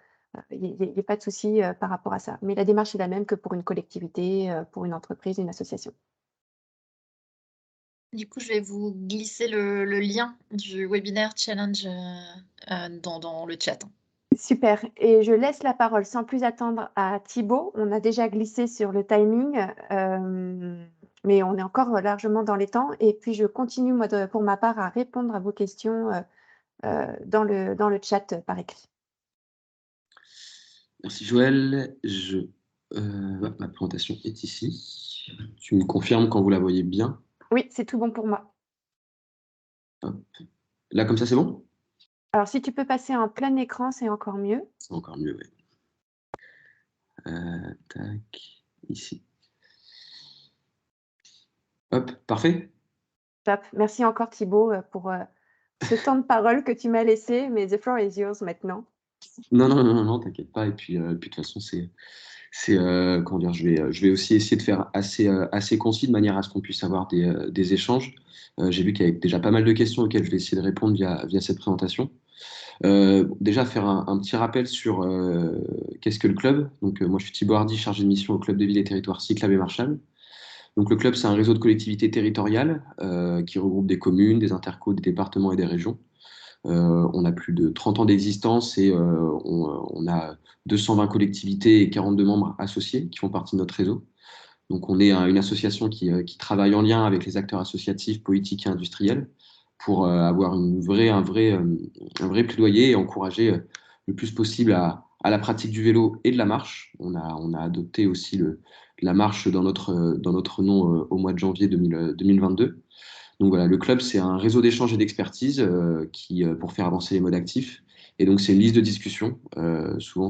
il n'y ait pas de souci par rapport à ça. Mais la démarche est la même que pour une collectivité, pour une entreprise, une association. Du coup, je vais vous glisser le lien du webinaire challenge dans le chat. Super, et je laisse la parole sans plus attendre à Thibaut. On a déjà glissé sur le timing, mais on est encore largement dans les temps et puis je continue moi pour ma part à répondre à vos questions, dans le chat par écrit. Merci Joël. Ma présentation est ici. Tu me confirmes quand vous la voyez bien? Oui, c'est tout bon pour moi. Hop. Là, comme ça, c'est bon? Alors si tu peux passer en plein écran, c'est encore mieux. C'est encore mieux, oui. Tac, ici. Hop, parfait. Top. Merci encore Thibaut, pour, ce temps de parole que tu m'as laissé, mais the floor is yours maintenant. Non, t'inquiète pas. Et puis, de toute façon, comment dire, je vais aussi essayer de faire assez concis de manière à ce qu'on puisse avoir des échanges. J'ai vu qu'il y avait déjà pas mal de questions auxquelles je vais essayer de répondre via cette présentation. Déjà, faire un petit rappel sur qu'est-ce que le club. Donc, moi, je suis Thibaut Hardy, chargé de mission au Club de Ville et Territoires Cyclables et Marchables. Donc, le club, c'est un réseau de collectivités territoriales qui regroupe des communes, des intercos, des départements et des régions. On a plus de 30 ans d'existence et on a 220 collectivités et 42 membres associés qui font partie de notre réseau. Donc, on est une association qui travaille en lien avec les acteurs associatifs, politiques et industriels pour avoir un vrai plaidoyer et encourager le plus possible à à la pratique du vélo et de la marche. On a adopté aussi la marche dans notre nom au mois de janvier 2022. Donc voilà, le club, c'est un réseau d'échange et d'expertise pour faire avancer les modes actifs. Et donc, c'est une liste de discussion. Souvent,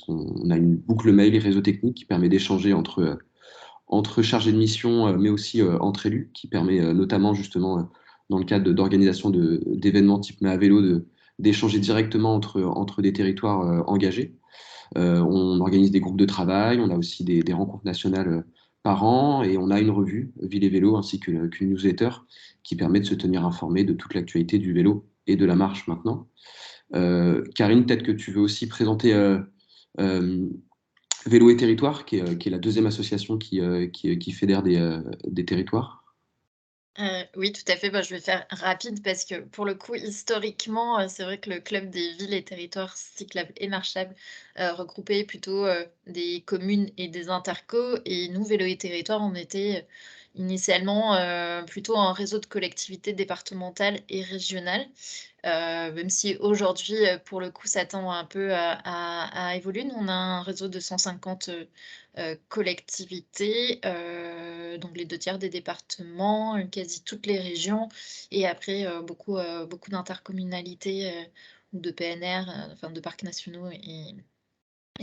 on a une boucle mail et réseau technique qui permet d'échanger entre chargés de mission, mais aussi entre élus, qui permet notamment, justement, dans le cadre d'organisation d'événements type Mais à vélo, d'échanger directement entre des territoires engagés. On organise des groupes de travail, on a aussi des rencontres nationales par an, et on a une revue, Ville et Vélo, ainsi qu'une newsletter qui permet de se tenir informé de toute l'actualité du vélo et de la marche maintenant. Karine, peut-être que tu veux aussi présenter Vélo et Territoire, qui est la deuxième association qui fédère des territoires. Oui, tout à fait. Je vais faire rapide parce que pour le coup, historiquement, c'est vrai que le club des villes et territoires cyclables et marchables regroupait plutôt des communes et des intercos. Et nous, Vélo et Territoires, on était initialement plutôt un réseau de collectivités départementales et régionales. Même si aujourd'hui, pour le coup, ça tend un peu à évoluer. Nous, on a un réseau de 150 collectivités, donc les 2 tiers des départements, quasi toutes les régions, et après beaucoup d'intercommunalités ou de PNR, enfin de parcs nationaux et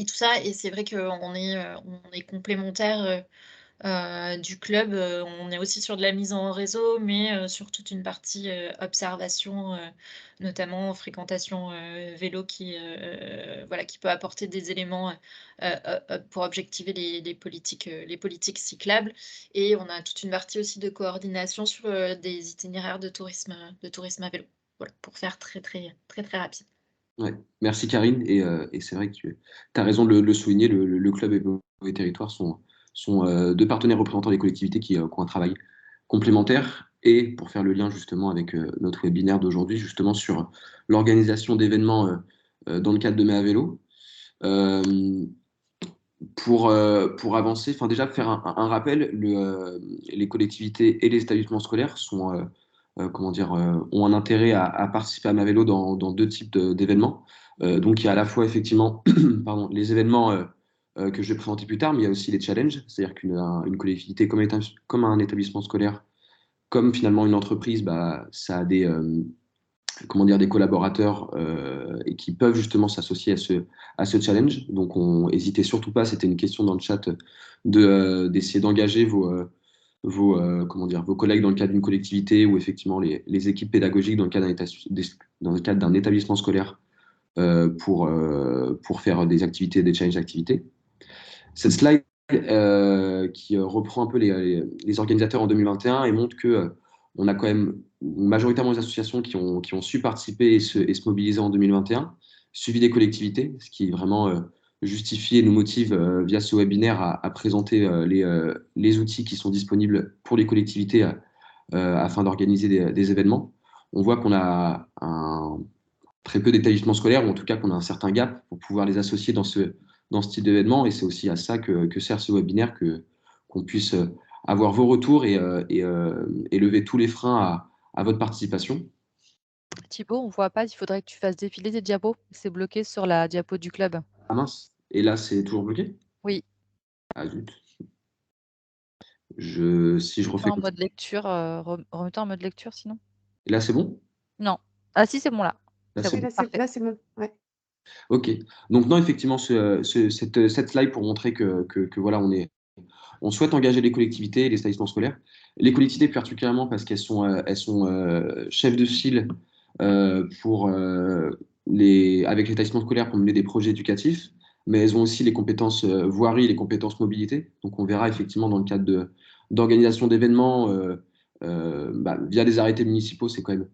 tout ça. Et c'est vrai qu'on est complémentaires du club. On est aussi sur de la mise en réseau, mais sur toute une partie observation, notamment fréquentation vélo voilà, qui peut apporter des éléments pour objectiver les politiques cyclables. Et on a toute une partie aussi de coordination sur des itinéraires de tourisme à vélo. Voilà, pour faire très rapide. Ouais. Merci Karine, et c'est vrai que tu as raison de le souligner, le club et les territoires sont deux partenaires représentant les collectivités qui ont un travail complémentaire. Et pour faire le lien justement avec notre webinaire d'aujourd'hui, justement sur l'organisation d'événements dans le cadre de Mais à vélo, pour avancer, enfin déjà faire un rappel, les collectivités et les établissements scolaires ont un intérêt à participer à Ma vélo dans 2 types d'événements. Donc il y a à la fois effectivement pardon, les événements que je vais présenter plus tard, mais il y a aussi les challenges, c'est-à-dire qu'une collectivité comme un établissement scolaire, comme finalement une entreprise, ça a des collaborateurs et qui peuvent justement s'associer à ce challenge. Donc, n'hésitez surtout pas, c'était une question dans le chat, d'essayer d'engager vos collègues dans le cadre d'une collectivité ou effectivement les équipes pédagogiques dans le cadre d'un établissement scolaire pour faire des activités, des challenges d'activités. Cette slide qui reprend un peu les organisateurs en 2021 et montre que on a quand même majoritairement des associations qui ont su participer et se mobiliser en 2021, suivi des collectivités, ce qui vraiment justifie et nous motive via ce webinaire à présenter les outils qui sont disponibles pour les collectivités afin d'organiser des événements. On voit qu'on a très peu d'établissements scolaires, ou en tout cas qu'on a un certain gap pour pouvoir les associer dans ce type d'événement, et c'est aussi à ça que sert ce webinaire, qu'on puisse avoir vos retours et lever tous les freins à votre participation. Thibaut, on voit pas, il faudrait que tu fasses défiler tes diapos. C'est bloqué sur la diapo du club. Ah mince, et là c'est toujours bloqué? Oui. Ah zut. Si je refais en mode lecture, remets-toi en mode lecture sinon. Et là c'est bon? Non. Ah si, c'est bon là. Là, C'est c'est bon, Là, parfait. c'est bon. Ouais. Ok. Donc non, effectivement, cette slide pour montrer que voilà, on souhaite engager les collectivités et les établissements scolaires. Les collectivités particulièrement parce qu'elles sont chefs de file avec l'établissement scolaire pour mener des projets éducatifs, mais elles ont aussi les compétences voirie, les compétences mobilité. Donc on verra effectivement dans le cadre d'organisation d'événements via des arrêtés municipaux, c'est quand même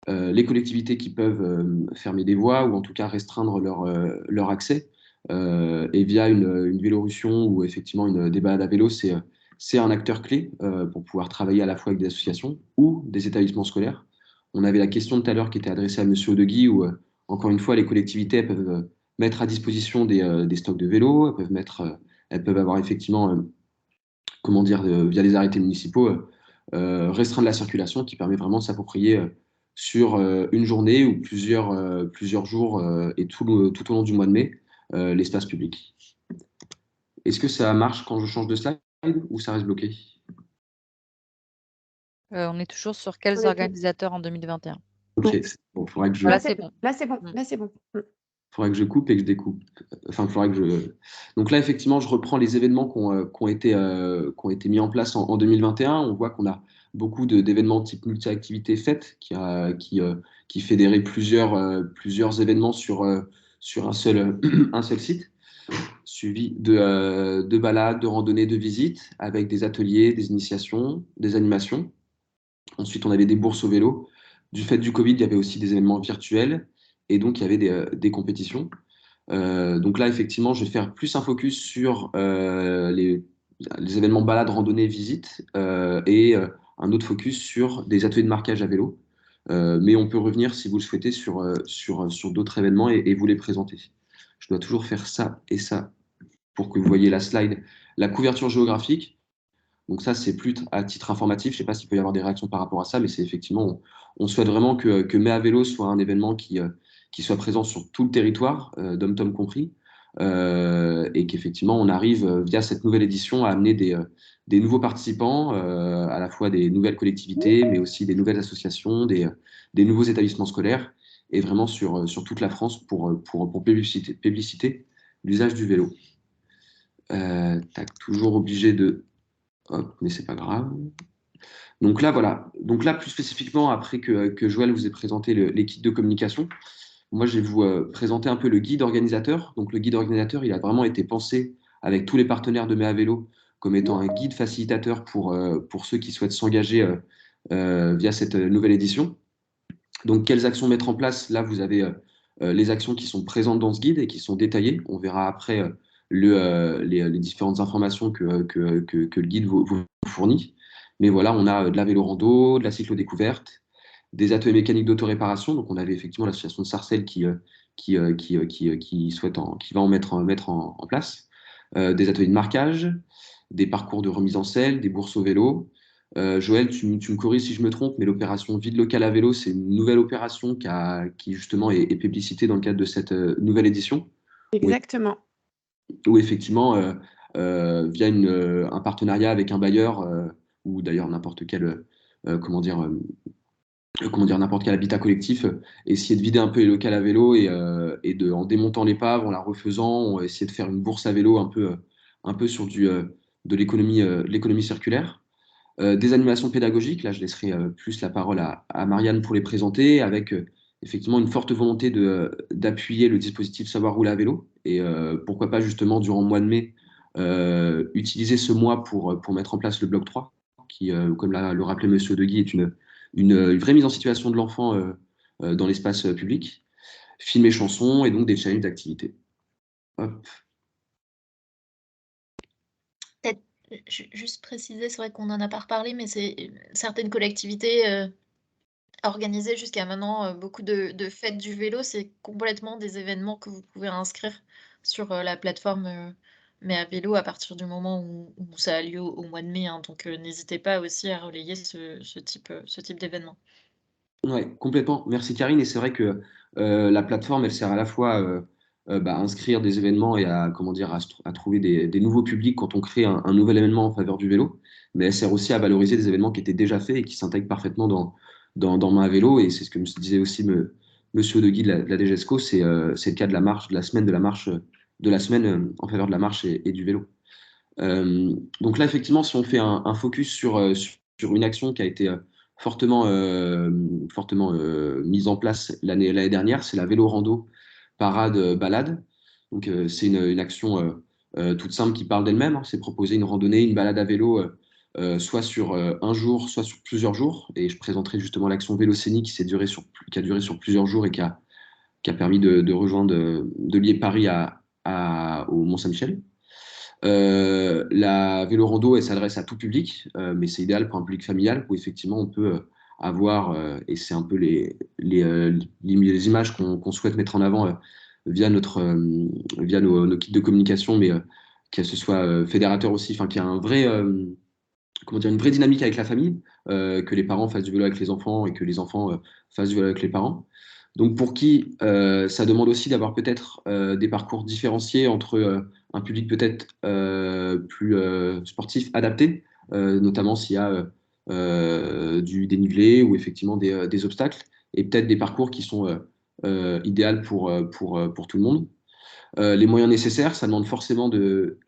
les collectivités qui peuvent fermer des voies ou en tout cas restreindre leur accès. Et via une Vélorution ou effectivement des balades à vélo, c'est un acteur clé pour pouvoir travailler à la fois avec des associations ou des établissements scolaires. On avait la question de tout à l'heure qui était adressée à M. Odeguy, où encore une fois, les collectivités peuvent mettre à disposition des stocks de vélos, elles peuvent avoir effectivement, via les arrêtés municipaux, restreindre la circulation, qui permet vraiment de s'approprier sur une journée ou plusieurs jours et tout au long du mois de mai, l'espace public. Est-ce que ça marche quand je change de slide ou ça reste bloqué? On est toujours sur quels On est- organisateurs en 2021? Ok, Ouais. bon, faudrait que je... Voilà, c'est bon. Là, c'est bon. Mm. Là, c'est bon. faudrait que je coupe et que je découpe. Enfin, faudrait que je... Donc là, effectivement, je reprends les événements qui ont été mis en place en 2021. On voit qu'on a beaucoup d'événements type multi-activité fête qui fédérait plusieurs événements sur un seul site, suivi de balades, de randonnées, de visites, avec des ateliers, des initiations, des animations. Ensuite, on avait des bourses au vélo. Du fait du Covid, il y avait aussi des événements virtuels et donc il y avait des compétitions. Donc là, effectivement, je vais faire plus un focus sur les événements balades, randonnées, visites et un autre focus sur des ateliers de marquage à vélo. Mais on peut revenir, si vous le souhaitez, sur d'autres événements et vous les présenter. Je dois toujours faire ça et ça pour que vous voyez la slide. La couverture géographique, donc ça, c'est plus à titre informatif. Je ne sais pas s'il peut y avoir des réactions par rapport à ça, mais c'est effectivement, on souhaite vraiment que Mai à vélo soit un événement qui soit présent sur tout le territoire, dom-tom compris, et qu'effectivement, on arrive via cette nouvelle édition à amener des nouveaux participants, à la fois des nouvelles collectivités, mais aussi des nouvelles associations, des nouveaux établissements scolaires, et vraiment sur toute la France pour publiciter l'usage du vélo. Toujours obligé de... Hop, mais c'est pas grave. Donc là, voilà. Donc là, plus spécifiquement, après que Joël vous ait présenté les kits de communication, moi, je vais vous présenter un peu le guide organisateur. Donc le guide organisateur, il a vraiment été pensé avec tous les partenaires de Mai à vélo comme étant un guide facilitateur pour ceux qui souhaitent s'engager via cette nouvelle édition. Donc, quelles actions mettre en place? Là, vous avez les actions qui sont présentes dans ce guide et qui sont détaillées. On verra après les différentes informations que le guide vous fournit. Mais voilà, on a de la vélo-rando, de la cyclo-découverte, des ateliers mécaniques d'autoréparation. Donc, on avait effectivement l'association de Sarcelles qui va en mettre en place. Des ateliers de marquage, des parcours de remise en selle, des bourses au vélo. Joël, tu me corriges si je me trompe, mais l'opération Vide locale à vélo, c'est une nouvelle opération qui justement est publicitée dans le cadre de cette nouvelle édition. Exactement. Où effectivement, via un partenariat avec un bailleur, ou d'ailleurs n'importe quel, n'importe quel habitat collectif, essayer de vider un peu les locales à vélo et en démontant l'épave, en la refaisant, essayer de faire une bourse à vélo un peu sur de l'économie circulaire. Des animations pédagogiques, là je laisserai plus la parole à Marianne pour les présenter, avec effectivement une forte volonté d'appuyer le dispositif Savoir rouler à vélo, et pourquoi pas justement durant le mois de mai, utiliser ce mois pour mettre en place le bloc 3, qui, comme le rappelait Monsieur Deguy, est une vraie mise en situation de l'enfant dans l'espace public, film et chansons, et donc des challenges d'activité. Hop. Juste préciser, c'est vrai qu'on n'en a pas reparlé, mais c'est certaines collectivités organisaient jusqu'à maintenant beaucoup de fêtes du vélo. C'est complètement des événements que vous pouvez inscrire sur la plateforme Mais à vélo à partir du moment où ça a lieu au mois de mai. Hein. Donc n'hésitez pas aussi à relayer ce type d'événement. Ouais, complètement. Merci Karine. Et c'est vrai que la plateforme, elle sert à la fois à inscrire des événements et à trouver des nouveaux publics quand on crée un nouvel événement en faveur du vélo. Mais elle sert aussi à valoriser des événements qui étaient déjà faits et qui s'intègrent parfaitement dans Main à vélo. Et c'est ce que me disait aussi Monsieur Deguy de la DGESCO, c'est le cas de la marche, de la semaine en faveur de la marche et du vélo. Donc là, effectivement, si on fait un focus sur une action qui a été fortement mise en place l'année dernière, c'est la vélo-rando parade balade. Donc c'est une action toute simple qui parle d'elle-même. Hein. C'est proposer une randonnée, une balade à vélo, soit sur un jour, soit sur plusieurs jours. Et je présenterai justement l'action Vélocénie qui a duré sur plusieurs jours et qui a permis de rejoindre, de lier Paris au Mont-Saint-Michel. La vélo-rando, elle s'adresse à tout public, mais c'est idéal pour un public familial où effectivement on peut avoir, et c'est un peu les images qu'on souhaite mettre en avant via nos kits de communication, mais que ce soit fédérateur aussi, enfin qu'il y a une vraie dynamique avec la famille, que les parents fassent du vélo avec les enfants et que les enfants fassent du vélo avec les parents. Donc pour qui ça demande aussi d'avoir peut-être des parcours différenciés entre un public peut-être plus sportif adapté, notamment s'il y a du dénivelé ou effectivement des obstacles, et peut-être des parcours qui sont idéaux pour tout le monde. Les moyens nécessaires, ça demande forcément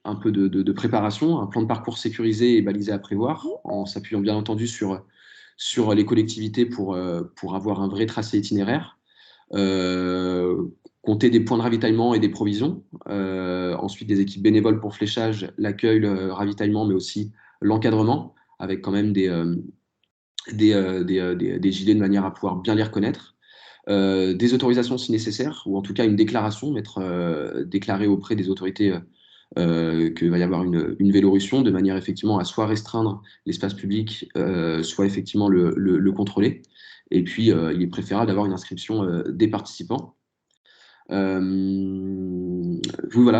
un peu de préparation, un plan de parcours sécurisé et balisé à prévoir, en s'appuyant bien entendu sur les collectivités pour avoir un vrai tracé itinéraire. Compter des points de ravitaillement et des provisions. Ensuite, des équipes bénévoles pour fléchage, l'accueil, le ravitaillement, mais aussi l'encadrement, avec quand même des gilets de manière à pouvoir bien les reconnaître. Des autorisations si nécessaire, ou en tout cas une déclaration, déclarer auprès des autorités qu'il va y avoir une vélorution, de manière effectivement à soit restreindre l'espace public, soit effectivement le contrôler. Et puis, il est préférable d'avoir une inscription des participants. Voilà,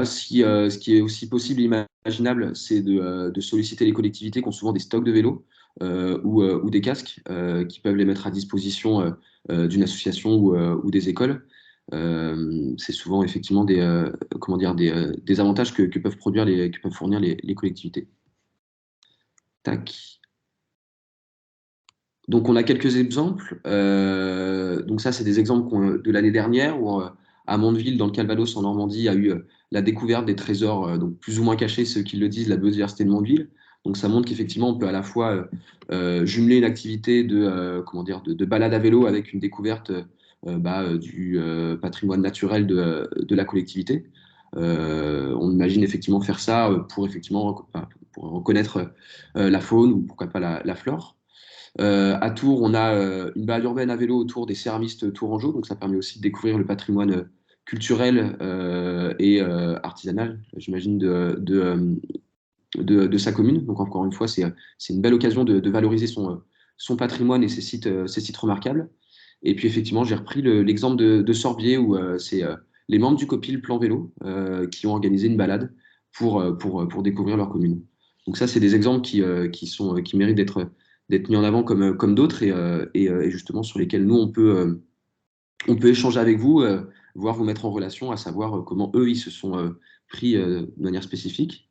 ce qui est aussi possible et imaginable, c'est de solliciter les collectivités qui ont souvent des stocks de vélos ou des casques qui peuvent les mettre à disposition d'une association ou des écoles. C'est souvent effectivement des avantages que peuvent fournir les collectivités. Tac. Donc, on a quelques exemples. Donc, ça, c'est des exemples de l'année dernière où, à Mondeville, dans le Calvados, en Normandie, il y a eu la découverte des trésors, donc plus ou moins cachés, ceux qui le disent, la biodiversité de Mondeville. Donc, ça montre qu'effectivement, on peut à la fois jumeler une activité de balade à vélo avec une découverte du patrimoine naturel de la collectivité. On imagine effectivement faire ça pour reconnaître la faune ou pourquoi pas la flore. À Tours, on a une balade urbaine à vélo autour des céramistes tourangeaux, donc ça permet aussi de découvrir le patrimoine culturel et artisanal, j'imagine, de sa commune. Donc encore une fois, c'est une belle occasion de valoriser son patrimoine et ses sites remarquables. Et puis effectivement, j'ai repris l'exemple de Sorbier où c'est les membres du COPIL Plan Vélo qui ont organisé une balade pour découvrir leur commune. Donc ça, c'est des exemples qui méritent d'être mis en avant comme d'autres et justement sur lesquels nous, on peut échanger avec vous, voire vous mettre en relation, à savoir comment eux, ils se sont pris de manière spécifique.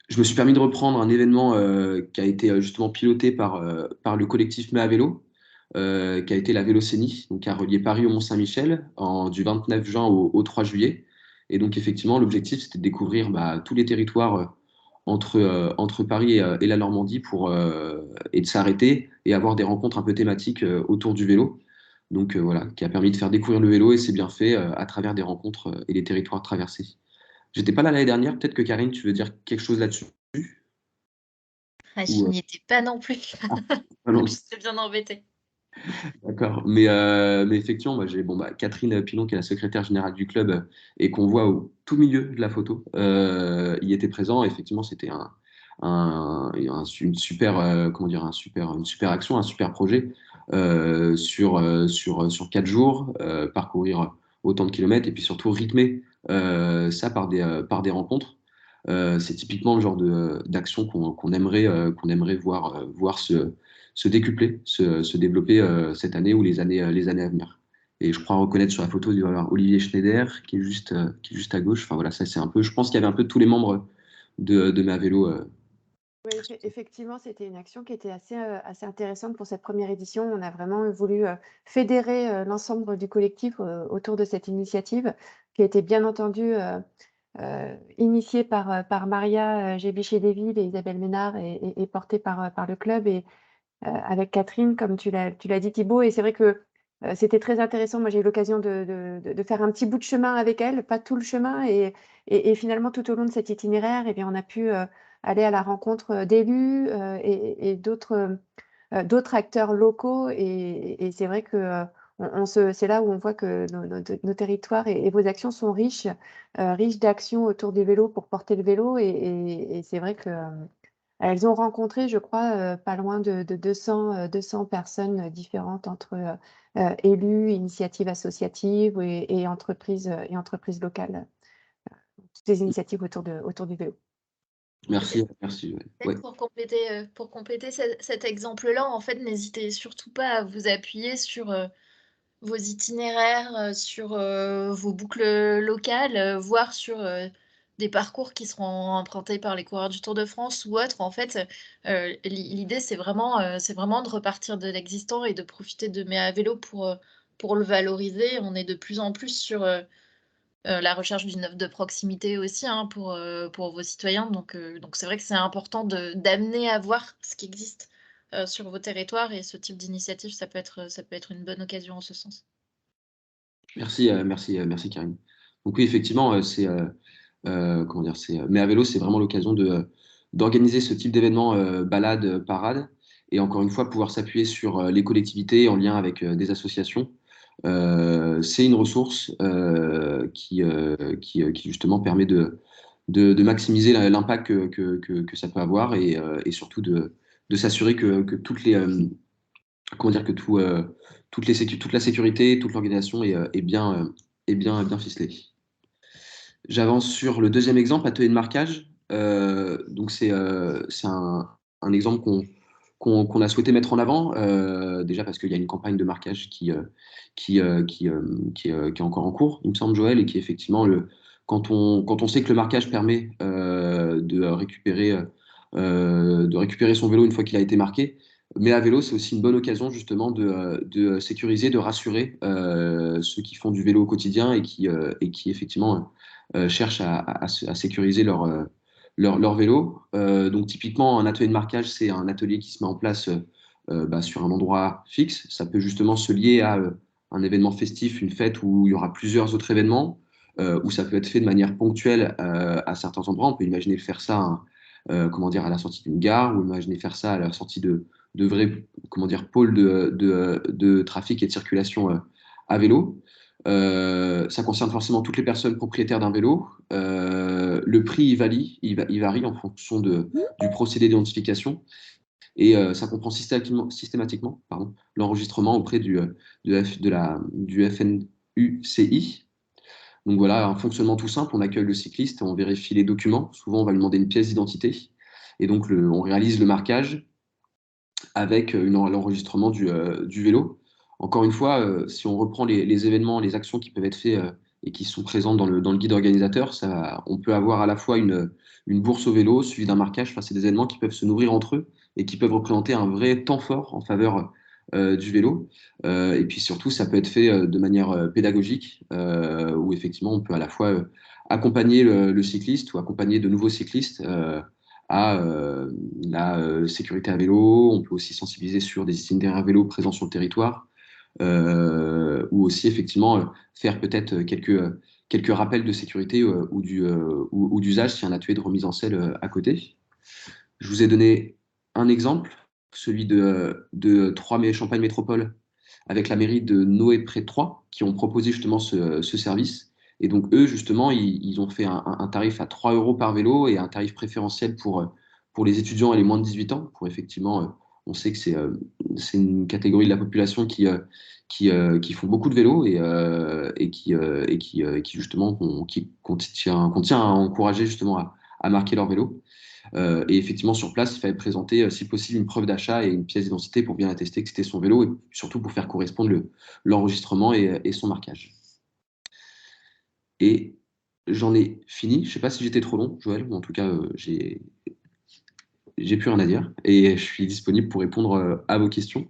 Je me suis permis de reprendre un événement qui a été justement piloté par le collectif Mais à vélo, qui a été la Vélocénie, donc qui a relié Paris au Mont-Saint-Michel du 29 juin au 3 juillet. Et donc effectivement, l'objectif, c'était de découvrir tous les territoires entre Paris et la Normandie et de s'arrêter et avoir des rencontres un peu thématiques autour du vélo. Donc voilà, qui a permis de faire découvrir le vélo et c'est bien fait à travers des rencontres et des territoires traversés. J'étais pas là l'année dernière, peut-être que Karine, tu veux dire quelque chose là-dessus? Je n'y étais pas non plus. Non, J'étais bien embêtée. d'accord. Mais effectivement, moi, j'ai Catherine Pinon, qui est la secrétaire générale du club et qu'on voit au tout milieu de la photo, y était présent. Effectivement, c'était une super, une super action, un super projet sur 4 jours, parcourir autant de kilomètres et puis surtout rythmer ça par des rencontres. C'est typiquement le genre d'action qu'on aimerait voir se décupler, se développer cette année ou les années à venir. Et je crois reconnaître sur la photo, il doit y avoir Olivier Schneider qui est juste à gauche. Enfin voilà, ça c'est un peu. Je pense qu'il y avait un peu tous les membres de Ma Vélo. Oui, effectivement, c'était une action qui était assez intéressante pour cette première édition. On a vraiment voulu fédérer l'ensemble du collectif autour de cette initiative, qui a été bien entendu initiée par Maria Gébiché-Desvilles et Isabelle Ménard et portée par le club et avec Catherine, comme tu l'as dit Thibaut. Et c'est vrai que c'était très intéressant. Moi, j'ai eu l'occasion de faire un petit bout de chemin avec elle, pas tout le chemin. Et finalement, tout au long de cet itinéraire, eh bien, on a pu aller à la rencontre d'élus et d'autres acteurs locaux. Et c'est vrai que c'est là où on voit que nos territoires et vos actions sont riches d'actions autour du vélo pour porter le vélo. Et c'est vrai que elles ont rencontré, je crois, pas loin de 200 personnes différentes entre élus, initiatives associatives et entreprises locales. Toutes les initiatives autour du vélo. Merci. Peut-être Ouais. pour compléter cet exemple-là, en fait, n'hésitez surtout pas à vous appuyer sur vos itinéraires, sur vos boucles locales, voire sur des parcours qui seront empruntés par les coureurs du Tour de France ou autres. En fait, l'idée, c'est vraiment de repartir de l'existant et de profiter de Mai à vélo pour le valoriser. On est de plus en plus sur la recherche d'une offre de proximité aussi, hein, pour vos citoyens. Donc c'est vrai que c'est important d'amener à voir ce qui existe sur vos territoires, et ce type d'initiative, ça peut être une bonne occasion en ce sens. Merci Karine. Donc oui, effectivement, comment dire, mais à vélo, c'est vraiment l'occasion d'organiser ce type d'événement, balade, parade, et encore une fois pouvoir s'appuyer sur les collectivités en lien avec des associations. C'est une ressource qui justement permet de maximiser l'impact que ça peut avoir, et surtout de s'assurer que toutes les comment dire que toute la sécurité, toute l'organisation est bien ficelée. J'avance sur le deuxième exemple, atelier de marquage. Donc c'est un exemple qu'on a souhaité mettre en avant, déjà parce qu'il y a une campagne de marquage qui est encore en cours, il me semble, Joël, et qui effectivement, quand on sait que le marquage permet de récupérer son vélo une fois qu'il a été marqué, mais à vélo, c'est aussi une bonne occasion justement de sécuriser, de rassurer ceux qui font du vélo au quotidien et qui effectivement cherchent à sécuriser leur vélo. Donc typiquement, un atelier de marquage, c'est un atelier qui se met en place sur un endroit fixe. Ça peut justement se lier à un événement festif, une fête où il y aura plusieurs autres événements, où ça peut être fait de manière ponctuelle à certains endroits. On peut imaginer faire ça, comment dire, à la sortie d'une gare, ou imaginer faire ça à la sortie de vrais, comment dire, pôles de trafic et de circulation à vélo. Ça concerne forcément toutes les personnes propriétaires d'un vélo. Le prix il varie en fonction du procédé d'identification, et ça comprend systématiquement l'enregistrement auprès du FNUCI. Donc voilà, un fonctionnement tout simple, on accueille le cycliste, on vérifie les documents, souvent on va lui demander une pièce d'identité, et donc on réalise le marquage avec l'enregistrement du vélo. Encore une fois, si on reprend les événements, les actions qui peuvent être faites et qui sont présentes dans le guide organisateur, on peut avoir à la fois une bourse au vélo suivie d'un marquage. Enfin, c'est des événements qui peuvent se nourrir entre eux et qui peuvent représenter un vrai temps fort en faveur du vélo. Et puis surtout, ça peut être fait de manière pédagogique, où effectivement, on peut à la fois accompagner le cycliste ou accompagner de nouveaux cyclistes à la sécurité à vélo. On peut aussi sensibiliser sur des itinéraires à vélo présents sur le territoire, ou aussi effectivement faire peut-être quelques rappels de sécurité ou d'usage s'il y a un atelier de remise en selle à côté. Je vous ai donné un exemple, celui de Champagne Métropole, avec la mairie de Noé-Près-Troyes, qui ont proposé justement ce service. Et donc, eux, justement, ils ont fait un tarif à 3 € par vélo et un tarif préférentiel pour les étudiants et les moins de 18 ans. Pour effectivement, on sait que c'est une catégorie de la population qui font beaucoup de vélo et qui justement, qu'on tient à encourager justement à marquer leur vélo. Et effectivement, sur place, il fallait présenter, si possible, une preuve d'achat et une pièce d'identité pour bien attester que c'était son vélo, et surtout pour faire correspondre l'enregistrement et son marquage. Et j'en ai fini. Je ne sais pas si j'étais trop long, Joël, ou en tout cas, j'ai plus rien à dire. Et je suis disponible pour répondre à vos questions.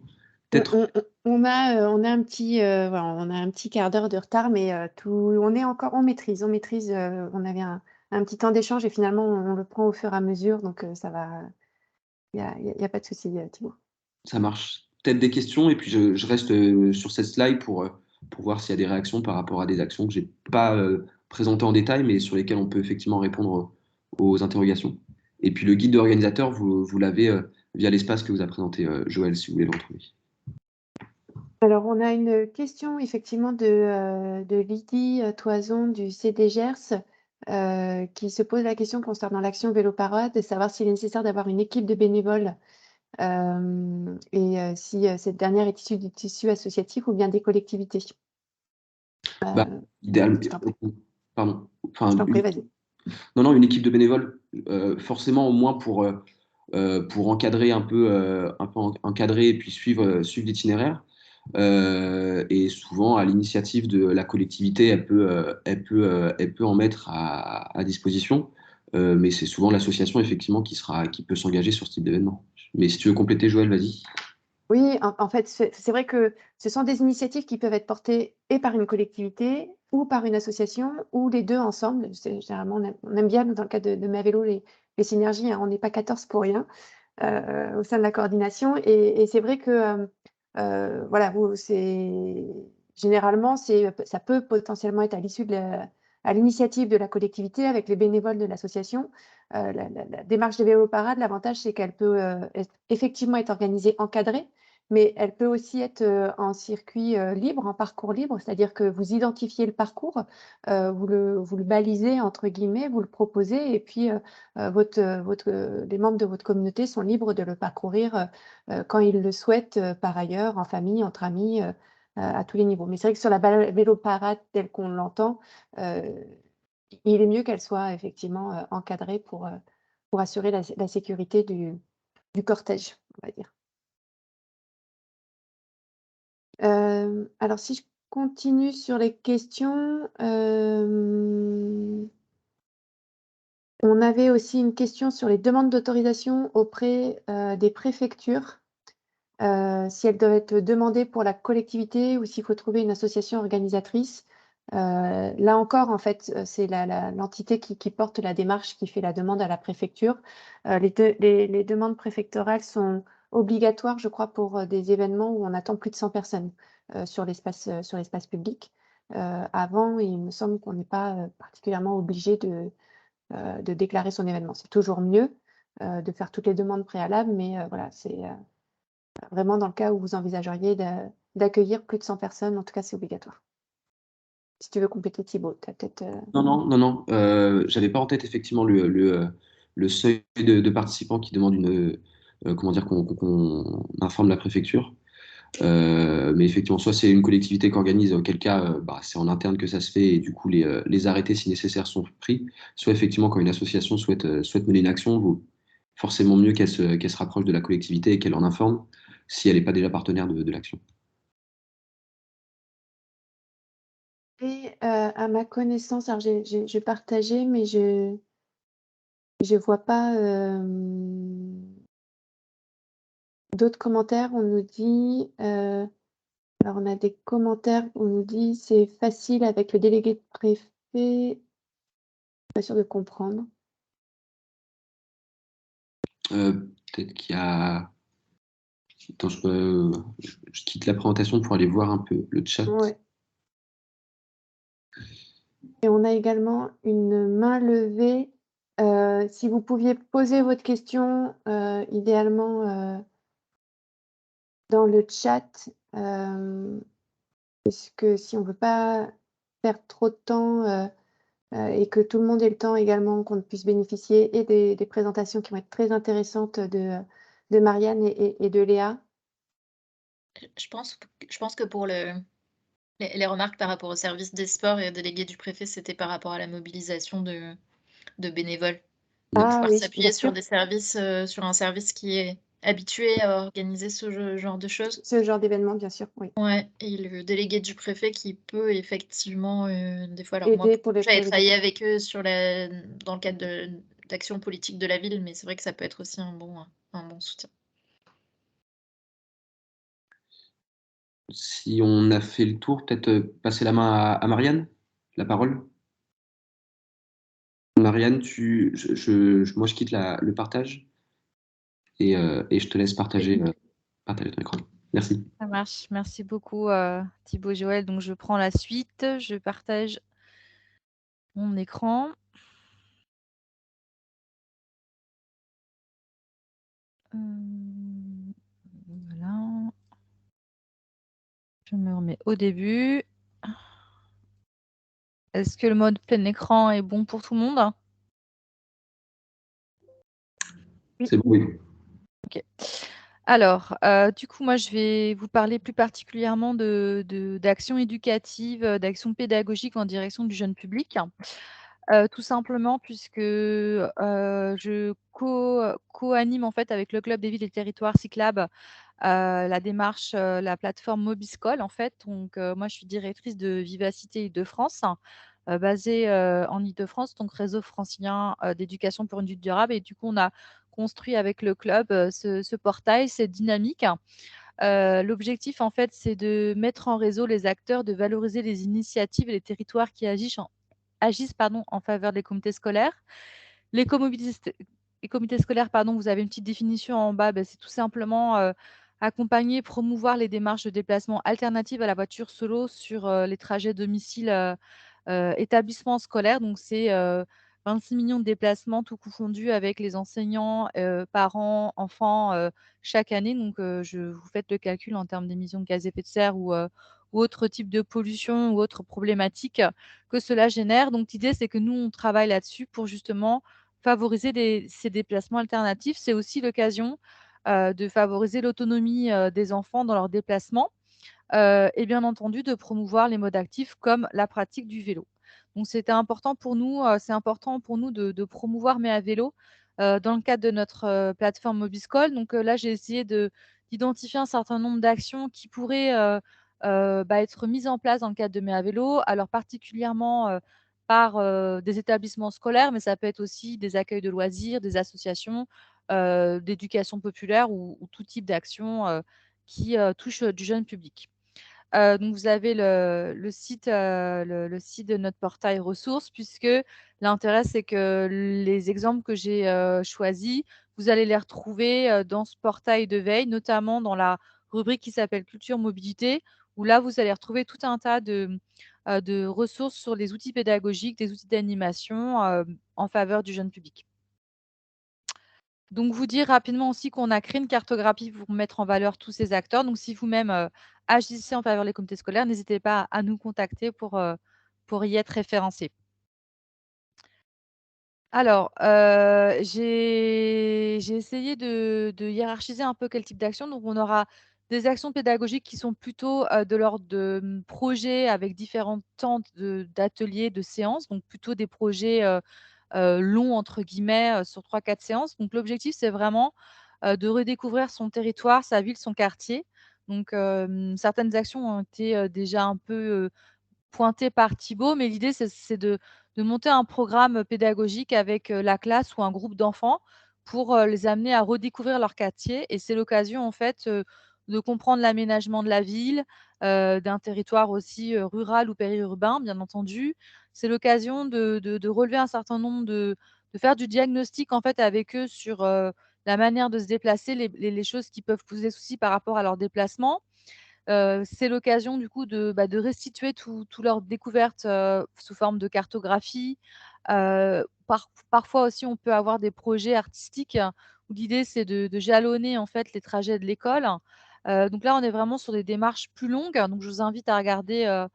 Peut-être. On a un petit quart d'heure de retard, mais on est encore, on maîtrise. On avait un petit temps d'échange et finalement, on le prend au fur et à mesure, donc ça va. Il y a pas de souci, Thibaut. Ça marche. Peut-être des questions, et puis je reste sur cette slide pour voir s'il y a des réactions par rapport à des actions que je n'ai pas présentées en détail, mais sur lesquelles on peut effectivement répondre aux interrogations. Et puis le guide de l'organisateur, vous l'avez via l'espace que vous a présenté Joël, si vous voulez le retrouver. Alors, on a une question effectivement de Lydie Toison du CDGERS, qui se pose la question concernant l'action Vélo Parade, de savoir s'il est nécessaire d'avoir une équipe de bénévoles, et si cette dernière est issue du tissu associatif ou bien des collectivités. Idéalement, je t'en prie. pardon. Je t'en prie, vas-y. Non, une équipe de bénévoles, forcément au moins pour encadrer un peu encadrer et puis suivre l'itinéraire. Et souvent, à l'initiative de la collectivité, elle peut en mettre à disposition. Mais c'est souvent l'association, effectivement, qui peut s'engager sur ce type d'événement. Mais si tu veux compléter, Joël, vas-y. Oui, en fait, c'est vrai que ce sont des initiatives qui peuvent être portées et par une collectivité ou par une association ou les 2 ensemble. Généralement, on aime bien, nous, dans le cadre de Ma Vélo, les synergies, hein. On n'est pas 14 pour rien, au sein de la coordination et c'est vrai que, voilà, généralement, ça peut potentiellement être à l'initiative de la collectivité avec les bénévoles de l'association. La démarche de vélo parade, l'avantage, c'est qu'elle peut, effectivement être organisée, encadrée, mais elle peut aussi être, en circuit, libre, en parcours libre. C'est-à-dire que vous identifiez le parcours, vous le «balisez» entre guillemets, vous le proposez et puis, les membres de votre communauté sont libres de le parcourir, quand ils le souhaitent, par ailleurs, en famille, entre amis, à tous les niveaux. Mais c'est vrai que sur la vélo parade telle qu'on l'entend, heu, il est mieux qu'elle soit effectivement, encadrée pour assurer la sécurité du cortège, on va dire. Alors si je continue sur les questions, on avait aussi une question sur les demandes d'autorisation auprès, des préfectures, si elles doivent être demandées pour la collectivité ou s'il faut trouver une association organisatrice. Là encore, en fait, c'est l'entité qui porte la démarche qui fait la demande à la préfecture. Les demandes préfectorales sont obligatoires, je crois, pour, des événements où on attend plus de 100 personnes, sur l'espace public. Avant, il me semble qu'on n'est pas, particulièrement obligé de déclarer son événement. C'est toujours mieux, de faire toutes les demandes préalables, mais, voilà, c'est, vraiment dans le cas où vous envisageriez d'accueillir plus de 100 personnes, en tout cas, c'est obligatoire. Si tu veux compléter Thibaut, tu as peut-être, Non, non, non, non. J'avais pas en tête effectivement le seuil de participants qui demande comment dire, qu'on informe la préfecture. Mais effectivement, soit c'est une collectivité qui organise, auquel cas, bah, c'est en interne que ça se fait et du coup, les arrêtés, si nécessaire, sont pris. Soit effectivement, quand une association souhaite mener une action, vaut forcément mieux qu'elle se rapproche de la collectivité et qu'elle en informe si elle n'est pas déjà partenaire de l'action. et à ma connaissance, alors j'ai partagé, mais je vois pas, d'autres commentaires. On nous dit, alors on a des commentaires, on nous dit: «C'est facile avec le délégué de préfet». Pas sûre de comprendre. Peut-être qu'il y a. Attends, je quitte la présentation pour aller voir un peu le chat. Ouais. Et on a également une main levée. Si vous pouviez poser votre question, idéalement, dans le chat, puisque si on veut pas perdre trop de temps, et que tout le monde ait le temps également, qu'on puisse bénéficier et des présentations qui vont être très intéressantes de Marianne et de Léa. Je pense que pour les remarques par rapport au service des sports et au délégué du préfet, c'était par rapport à la mobilisation de bénévoles. De Ah pouvoir oui, s'appuyer bien sur sûr, des services, sur un service qui est habitué à organiser ce genre de choses. ce genre d'événement, bien sûr, oui. Ouais, et le délégué du préfet qui peut effectivement, des fois, alors moi, Aider pour les j'avais travaillé déplacements. avec eux dans le cadre d'actions politiques de la ville, mais c'est vrai que ça peut être aussi un bon soutien. Si on a fait le tour, peut-être passer la main à Marianne, la parole. Marianne, moi je quitte le partage et je te laisse partager ton écran. Merci. Ça marche. Merci beaucoup, Thibaut, Joël. Donc je prends la suite. Je partage mon écran. Voilà. Je me remets au début. Est-ce que le mode plein écran est bon pour tout le monde? C'est bon, oui. OK. Alors, du coup, moi, je vais vous parler plus particulièrement d'actions éducatives, d'actions pédagogiques en direction du jeune public. Tout simplement puisque, je co-anime en fait avec le Club des villes et territoires cyclables, la démarche, la plateforme Mobiscol en fait. Donc moi je suis directrice de Vivacité Île-de-France, basée, en Île-de-France, donc réseau francilien, d'éducation pour une vie durable et du coup on a construit avec le club, ce portail, cette dynamique. L'objectif en fait, c'est de mettre en réseau les acteurs, de valoriser les initiatives et les territoires qui agissent en faveur des comités scolaires. Les comités scolaires, pardon, vous avez une petite définition en bas, c'est tout simplement, accompagner, promouvoir les démarches de déplacement alternatives à la voiture solo sur, les trajets domicile, établissement scolaire. Donc c'est, 26 millions de déplacements tout confondus avec les enseignants, parents, enfants, chaque année. Donc vous faites le calcul en termes d'émissions de gaz à effet de serre ou autre type de pollution ou autre problématique que cela génère. Donc l'idée, c'est que nous, on travaille là-dessus pour justement favoriser ces déplacements alternatifs. C'est aussi l'occasion, de favoriser l'autonomie, des enfants dans leurs déplacements, et bien entendu de promouvoir les modes actifs comme la pratique du vélo. Donc c'était important pour nous, c'est important pour nous de promouvoir Mais à vélo, dans le cadre de notre, plateforme Mobiscol. Donc là, j'ai essayé d'identifier un certain nombre d'actions qui pourraient, être mises en place dans le cadre de Mais à vélo. Alors particulièrement, par, des établissements scolaires, mais ça peut être aussi des accueils de loisirs, des associations, d'éducation populaire ou tout type d'action, qui, touche, du jeune public. Donc vous avez le site de notre portail ressources puisque l'intérêt, c'est que les exemples que j'ai, choisis, vous allez les retrouver, dans ce portail de veille, notamment dans la rubrique qui s'appelle Culture Mobilité, où là, vous allez retrouver tout un tas de ressources sur les outils pédagogiques, des outils d'animation, en faveur du jeune public. Donc vous dire rapidement aussi qu'on a créé une cartographie pour mettre en valeur tous ces acteurs. Donc si vous-même, agissez en faveur des comités scolaires, n'hésitez pas à nous contacter pour y être référencé. Alors, j'ai essayé de hiérarchiser un peu quel type d'action. Donc on aura des actions pédagogiques qui sont plutôt, de l'ordre de, projets avec différents temps d'ateliers, de séances, donc plutôt des projets, «long» entre guillemets, sur 3-4 séances. Donc l'objectif, c'est vraiment, de redécouvrir son territoire, sa ville, son quartier. Donc certaines actions ont été, déjà un peu, pointées par Thibaut, mais l'idée, c'est de monter un programme pédagogique avec, la classe ou un groupe d'enfants pour, les amener à redécouvrir leur quartier et c'est l'occasion, en fait, de comprendre l'aménagement de la ville, d'un territoire aussi, rural ou périurbain, bien entendu. C'est l'occasion de relever un certain nombre de faire du diagnostic, en fait, avec eux sur, la manière de se déplacer, les choses qui peuvent poser souci par rapport à leur déplacement. C'est l'occasion du coup de restituer tout leurs découvertes, sous forme de cartographie. Parfois aussi, on peut avoir des projets artistiques où l'idée, c'est de jalonner en fait les trajets de l'école. Donc là, on est vraiment sur des démarches plus longues. Donc je vous invite à regarder,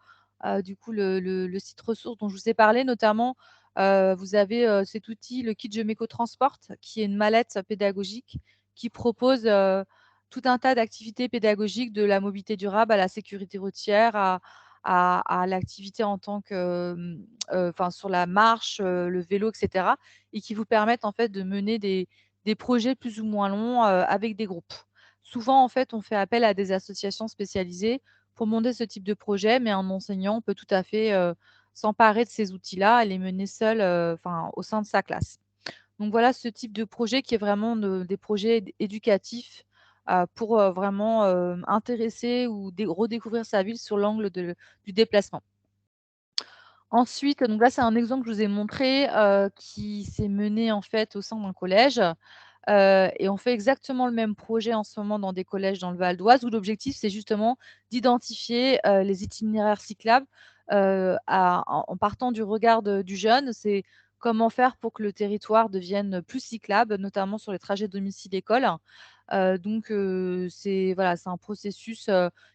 du coup le site ressources dont je vous ai parlé. Notamment, vous avez, cet outil, le kit Je m'éco-transporte, qui est une mallette pédagogique qui propose, tout un tas d'activités pédagogiques, de la mobilité durable à la sécurité routière, à l'activité en tant que, enfin sur la marche, le vélo et cetera et qui vous permettent en fait de mener des projets plus ou moins longs, avec des groupes. Souvent en fait, on fait appel à des associations spécialisées pour monter ce type de projet, mais un enseignant peut tout à fait, s'emparer de ces outils-là et les mener seul, enfin au sein de sa classe. Donc voilà ce type de projet qui est vraiment des projets éducatifs, pour, vraiment, intéresser ou redécouvrir sa ville sur l'angle du déplacement. Ensuite, donc là, c'est un exemple que je vous ai montré, qui s'est mené en fait au sein d'un collège, et on fait exactement le même projet en ce moment dans des collèges dans le Val d'Oise où l'objectif, c'est justement d'identifier, les itinéraires cyclables, en partant du regard du jeune. C'est comment faire pour que le territoire devienne plus cyclable, notamment sur les trajets domicile-école. Donc c'est voilà, c'est un processus,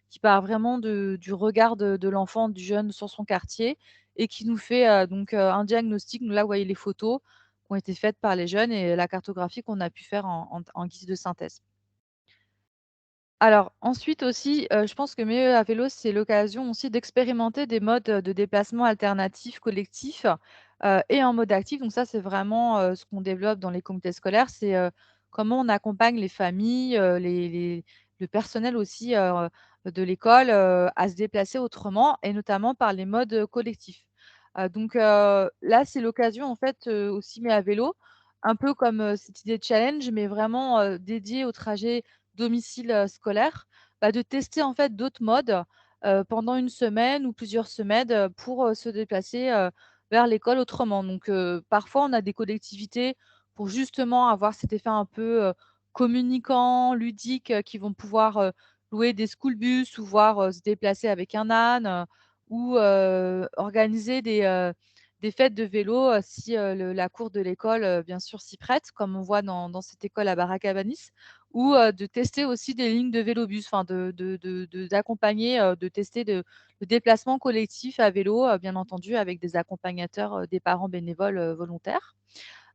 qui part vraiment du regard de l'enfant, du jeune sur son quartier et qui nous fait, donc un diagnostic. Donc là, vous voyez les photos qui ont été faites par les jeunes et la cartographie qu'on a pu faire en guise de synthèse. Alors ensuite aussi, je pense que Mieux à vélo, c'est l'occasion aussi d'expérimenter des modes, de déplacement alternatifs collectifs, et en mode actif. Donc ça, c'est vraiment, ce qu'on développe dans les comités scolaires, c'est, comment on accompagne les familles, le personnel aussi de l'école à se déplacer autrement et notamment par les modes collectifs. Donc là, c'est l'occasion en fait aussi, mais à vélo, un peu comme cette idée de challenge, mais vraiment dédiée au trajet domicile scolaire, de tester en fait d'autres modes pendant une semaine ou plusieurs semaines pour se déplacer vers l'école autrement. Donc parfois, on a des collectivités pour justement avoir cet effet un peu communicant, ludique, qui vont pouvoir louer des school bus ou voir se déplacer avec un âne ou organiser des fêtes de vélo si la cour de l'école, bien sûr, s'y prête, comme on voit dans cette école à Barakabanis, ou de tester aussi des lignes de vélobus, enfin d'accompagner, de tester le déplacement collectif à vélo, bien entendu, avec des accompagnateurs, des parents bénévoles volontaires.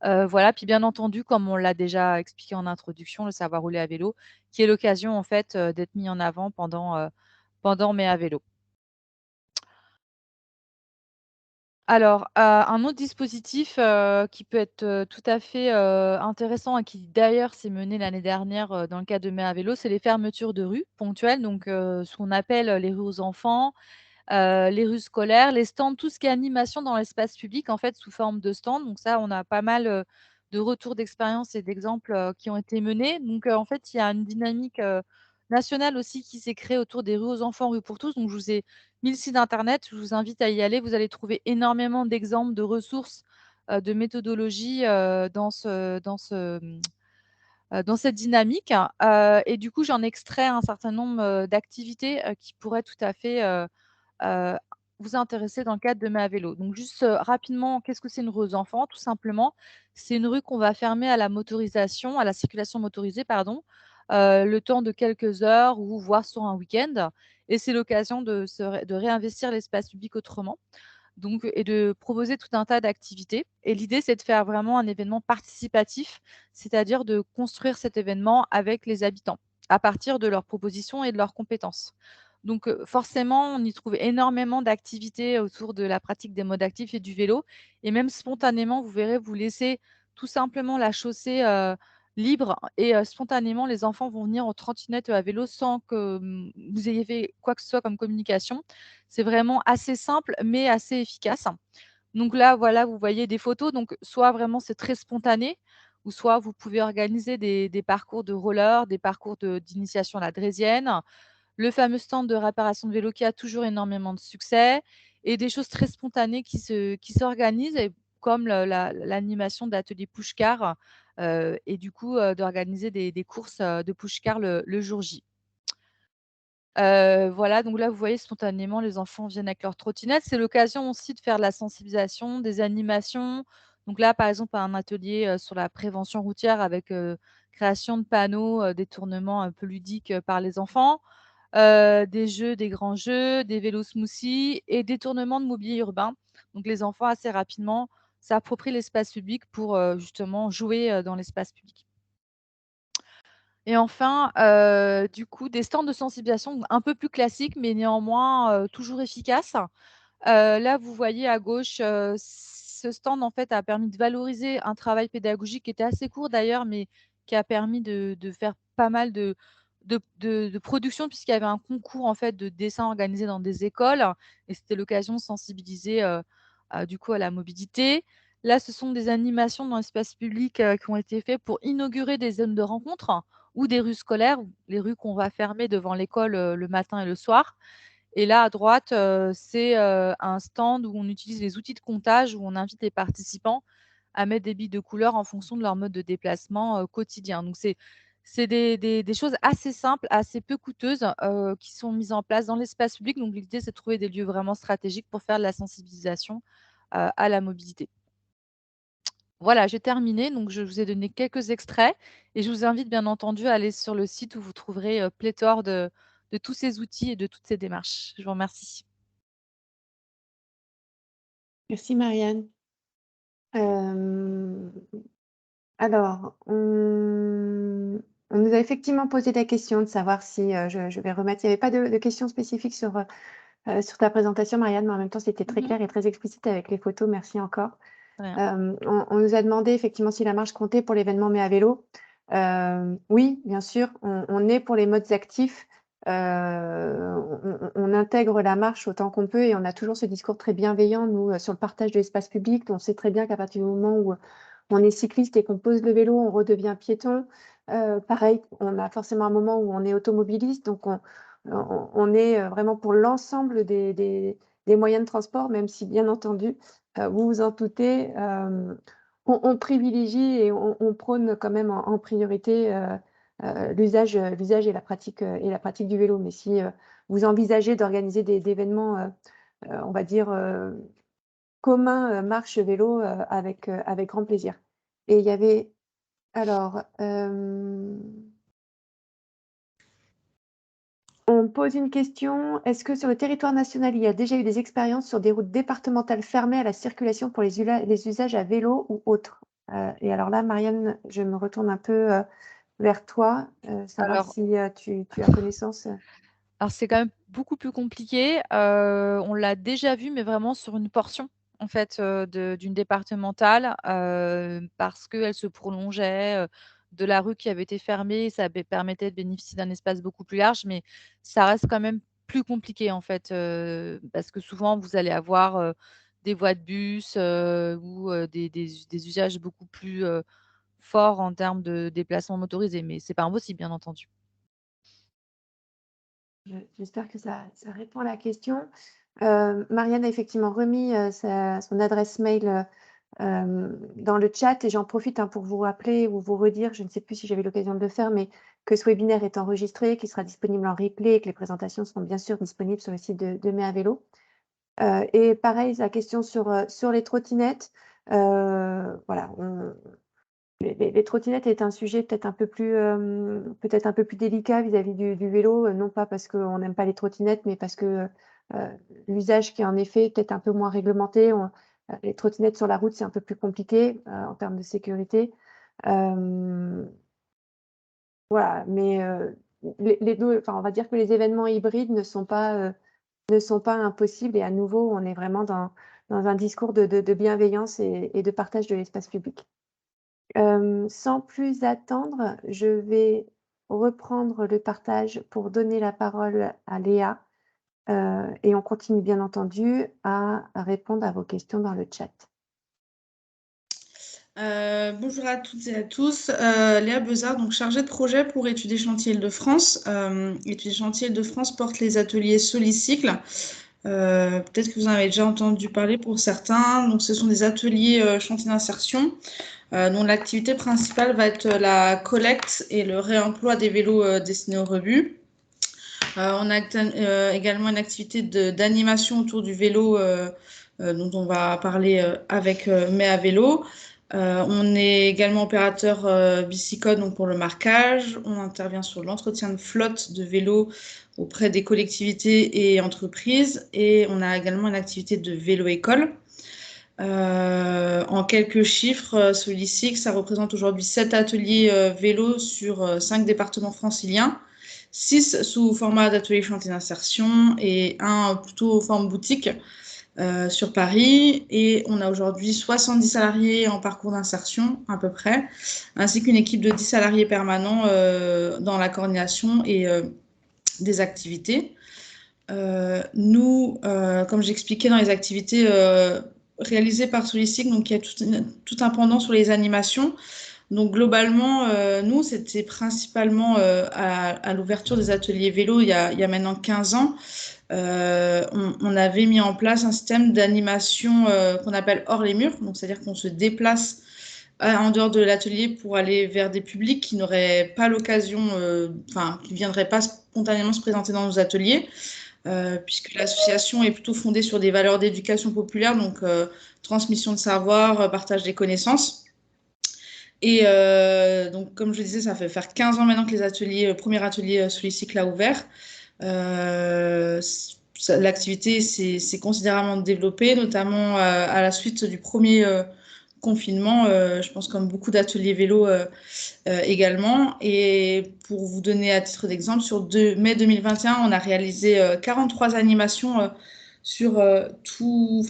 Voilà, puis bien entendu, comme on l'a déjà expliqué en introduction, le savoir rouler à vélo, qui est l'occasion en fait d'être mis en avant pendant mes à vélo. Alors, un autre dispositif, qui peut être, tout à fait, intéressant et qui d'ailleurs s'est mené l'année dernière, dans le cadre de Mai à vélo, c'est les fermetures de rue ponctuelles, donc ce qu'on appelle, les rues aux enfants, les rues scolaires, les stands, tout ce qui est animation dans l'espace public, en fait, sous forme de stands. Donc ça, on a pas mal, de retours d'expérience et d'exemples, qui ont été menés. Donc en fait, il y a une dynamique, nationale aussi qui s'est créée autour des rues aux enfants, rues pour tous. Donc je vous ai mis le site internet, je vous invite à y aller. Vous allez trouver énormément d'exemples, de ressources, de méthodologies, dans cette dynamique. Et du coup, j'en extrais un certain nombre, d'activités, qui pourraient tout à fait, heu, vous intéresser dans le cadre de Mai à vélo. Donc juste, rapidement, qu'est-ce que c'est une rue aux enfants? Tout simplement, c'est une rue qu'on va fermer à la motorisation, à la circulation motorisée, pardon, le temps de quelques heures ou voire sur un week-end, et c'est l'occasion de réinvestir l'espace public autrement. Donc et de proposer tout un tas d'activités, et l'idée, c'est de faire vraiment un événement participatif, c'est-à-dire de construire cet événement avec les habitants, à partir de leurs propositions et de leurs compétences. Donc forcément, on y trouve énormément d'activités autour de la pratique des modes actifs et du vélo, et même spontanément, vous verrez, vous laissez tout simplement la chaussée, libre, et spontanément, les enfants vont venir en trottinette ou à vélo sans que, vous ayez fait quoi que ce soit comme communication. C'est vraiment assez simple, mais assez efficace. Donc là, voilà, vous voyez des photos. Donc soit vraiment c'est très spontané, ou soit vous pouvez organiser des parcours de roller, des parcours d'initiation à la draisienne, le fameux stand de réparation de vélo qui a toujours énormément de succès, et des choses très spontanées qui s'organisent, et comme l'animation d'atelier push-car, et du coup, d'organiser des courses, de push-car le jour J. Voilà, donc là, vous voyez, spontanément, les enfants viennent avec leur trottinette. C'est l'occasion aussi de faire de la sensibilisation, des animations. Donc là, par exemple, un atelier, sur la prévention routière avec, création de panneaux, détournements un peu ludiques, par les enfants, des jeux, des grands jeux, des vélos smoothies et détournement de mobilier urbain. Donc les enfants, assez rapidement, s'approprient l'espace public pour, justement jouer, dans l'espace public. Et enfin, du coup, des stands de sensibilisation un peu plus classiques, mais néanmoins, toujours efficaces. Là, vous voyez à gauche, ce stand, en fait, a permis de valoriser un travail pédagogique qui était assez court d'ailleurs, mais qui a permis de faire pas mal de productions, puisqu'il y avait un concours, en fait, de dessin organisé dans des écoles, et c'était l'occasion de sensibiliser, du coup, à la mobilité. Là, ce sont des animations dans l'espace public, qui ont été faites pour inaugurer des zones de rencontre ou des rues scolaires, les rues qu'on va fermer devant l'école, le matin et le soir. Et là, à droite, c'est, un stand où on utilise les outils de comptage, où on invite les participants à mettre des billes de couleur en fonction de leur mode de déplacement, quotidien. Donc c'est des choses assez simples, assez peu coûteuses, qui sont mises en place dans l'espace public. Donc l'idée, c'est de trouver des lieux vraiment stratégiques pour faire de la sensibilisation, à la mobilité. Voilà, j'ai terminé, donc je vous ai donné quelques extraits, et je vous invite bien entendu à aller sur le site où vous trouverez, pléthore de tous ces outils et de toutes ces démarches. Je vous remercie. Merci Marianne. Hem, alors, on nous a effectivement posé la question de savoir si, je vais remettre, il n'y avait pas de questions spécifiques sur ta présentation Marianne, mais en même temps, c'était très clair et très explicite avec les photos. Merci encore. De rien. On nous a demandé effectivement si la marche comptait pour l'événement Mais à vélo. Oui, bien sûr, on est pour les modes actifs. On intègre la marche autant qu'on peut et on a toujours ce discours très bienveillant, nous, sur le partage de l'espace public. On sait très bien qu'à partir du moment où on est cycliste et qu'on pose le vélo, on redevient piéton. Pareil, on a forcément un moment où on est automobiliste, donc on est vraiment pour l'ensemble des moyens de transport, même si bien entendu, vous vous en doutez, on privilégie et on prône quand même en priorité, l'usage et la pratique du vélo. Mais si, vous envisagez d'organiser des événements, on va dire, communs, marche, vélo, avec grand plaisir. Et il y avait alors, on pose une question: «Est-ce que sur le territoire national, il y a déjà eu des expériences sur des routes départementales fermées à la circulation pour les usages à vélo ou autres?» Et alors là, Marianne, je me retourne un peu, vers toi, savoir Alors si, tu as connaissance, Alors c'est quand même beaucoup plus compliqué. On l'a déjà vu, mais vraiment sur une portion, en fait, d'une départementale, parce qu'elle se prolongeait, de la rue qui avait été fermée. Ça permettait de bénéficier d'un espace beaucoup plus large, mais ça reste quand même plus compliqué, en fait, parce que souvent vous allez avoir, des voies de bus, ou, des usages beaucoup plus, forts en termes de déplacements motorisés, mais c'est pas impossible, bien entendu. j'espère que ça répond à la question. Marianne a effectivement remis, son adresse mail, dans le chat et j'en profite, hein, pour vous rappeler ou vous redire, je ne sais plus si j'avais l'occasion de le faire, mais que ce webinaire est enregistré, qu'il sera disponible en replay et que les présentations seront bien sûr disponibles sur le site de Mai à vélo. Et pareil, la question sur les trottinettes, voilà, les trottinettes est un sujet peut-être un peu plus délicat vis-à-vis du vélo, non pas parce qu'on n'aime pas les trottinettes, mais parce que, l'usage qui est en effet peut-être un peu moins réglementé. Les trottinettes sur la route, c'est un peu plus compliqué, en termes de sécurité. Hem, voilà, mais, les 2, enfin, on va dire que les événements hybrides ne sont pas impossibles et à nouveau, on est vraiment dans un discours de bienveillance et de partage de l'espace public. Sans plus attendre, je vais reprendre le partage pour donner la parole à Léa, et on continue bien entendu à répondre à vos questions dans le chat. Bonjour à toutes et à tous. Léa Bezard, donc chargée de projet pour Études et Chantiers Île-de-France. Études et Chantiers Île-de-France porte les ateliers Solicycle. Peut-être que vous en avez déjà entendu parler pour certains. Donc, ce sont des ateliers chantiers d'insertion dont l'activité principale va être la collecte et le réemploi des vélos destinés au rebut. On a également une activité d'animation autour du vélo dont on va parler avec Mai à vélo. On est également opérateur Bicicode donc pour le marquage. On intervient sur l'entretien de flotte de vélos auprès des collectivités et entreprises. Et on a également une activité de vélo-école. En quelques chiffres, Solicycle, ça représente aujourd'hui 7 ateliers vélo sur 5 départements franciliens, 6 sous format d'atelier chantier d'insertion et un plutôt forme boutique sur Paris. Et on a aujourd'hui 70 salariés en parcours d'insertion à peu près, ainsi qu'une équipe de 10 salariés permanents dans la coordination et des activités. Nous, comme j'expliquais dans les activités réalisées par Solicycle, donc il y a tout un pendant sur les animations. Donc globalement, nous, c'était principalement à l'ouverture des ateliers vélo il y a maintenant 15 ans. On avait mis en place un système d'animation qu'on appelle hors les murs. Donc c'est-à-dire qu'on se déplace en dehors de l'atelier pour aller vers des publics qui n'auraient pas l'occasion, qui ne viendraient pas spontanément se présenter dans nos ateliers. Puisque l'association est plutôt fondée sur des valeurs d'éducation populaire, donc transmission de savoir, partage des connaissances. Et donc, comme je le disais, ça fait faire 15 ans maintenant que le premier atelier Solicycle a ouvert. L'activité s'est considérablement développée, notamment à la suite du premier confinement, je pense comme beaucoup d'ateliers vélo également. Et pour vous donner à titre d'exemple, sur mai 2021, on a réalisé 43 animations sur tout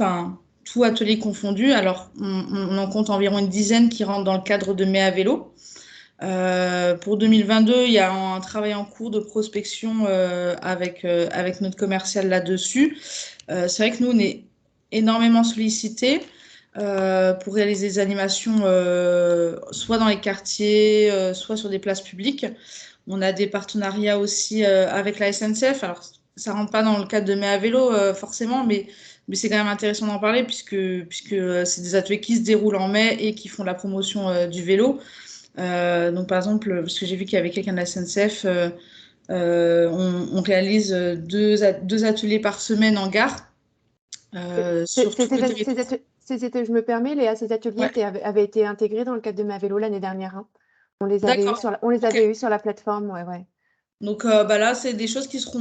atelier confondu. Alors, on en compte environ une dizaine qui rentrent dans le cadre de Mai à vélo. Pour 2022, il y a un travail en cours de prospection avec notre commercial là-dessus. C'est vrai que nous, on est énormément sollicités pour réaliser des animations soit dans les quartiers, soit sur des places publiques. On a des partenariats aussi avec la SNCF. Alors, ça rentre pas dans le cadre de Mai à vélo forcément, mais c'est quand même intéressant d'en parler puisque c'est des ateliers qui se déroulent en mai et qui font la promotion du vélo. Donc, par exemple, parce que j'ai vu qu'il y avait quelqu'un de la SNCF, on réalise deux ateliers par semaine en gare sur tout le territoire. Je me permets, Léa, ces ateliers Ouais. avaient été intégrés dans le cadre de Ma Vélo l'année dernière, hein. On les avait D'accord. eus avait eus sur la plateforme, ouais. Donc là, c'est des choses qui seront